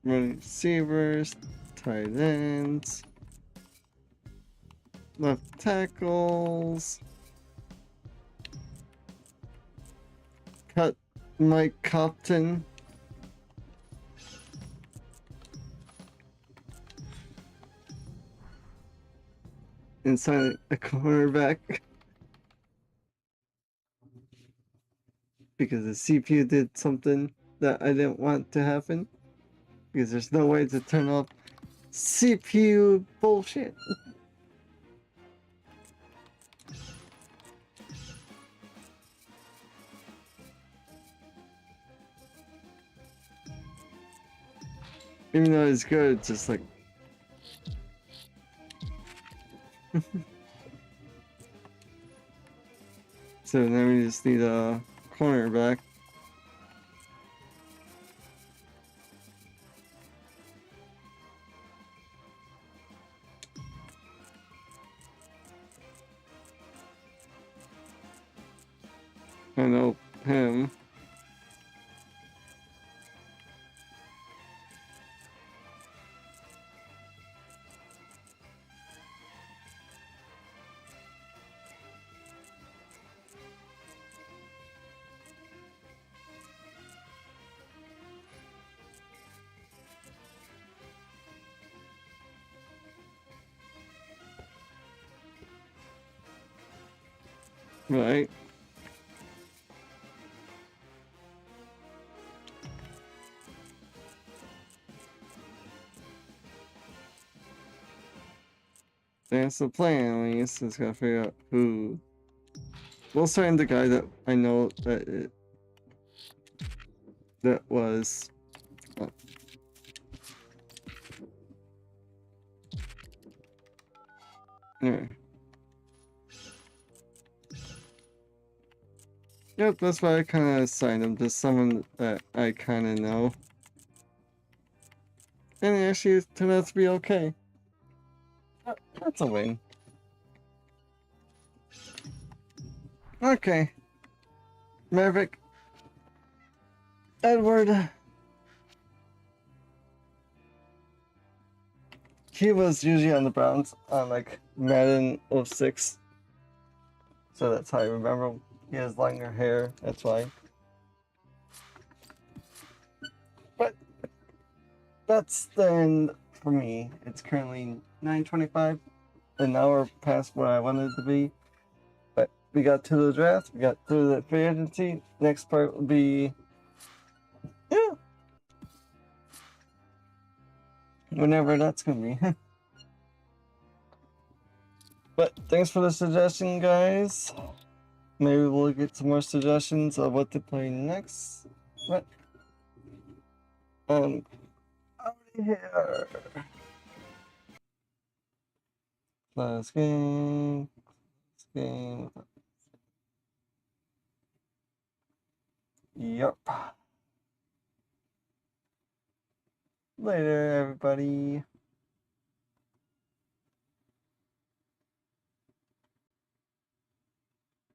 Running receivers, tight ends, left tackles. Cut Mike Copton. And sign a cornerback. Because the CPU did something that I didn't want to happen. Because there's no way to turn off CPU bullshit. Even though it's good, it's just like. So now we just need a cornerback. I know him. Right. That's the plan. We just gotta figure out who. We'll sign the guy that I know that was. Oh. Yeah. Yep, that's why I kind of assigned him to someone that I kind of know. And it actually turned out to be okay. That's a win. Okay. Maverick. Edward. He was usually on the Browns on like Madden 06. So that's how I remember him. He has longer hair, that's why. But that's the end for me. It's currently 9:25, an hour past where I wanted it to be. But we got to the draft, we got through the free agency. Next part will be, yeah, whenever that's gonna be. But thanks for the suggestion, guys. Maybe we'll get some more suggestions of what to play next. But out of here. Last game. Yup. Later, everybody.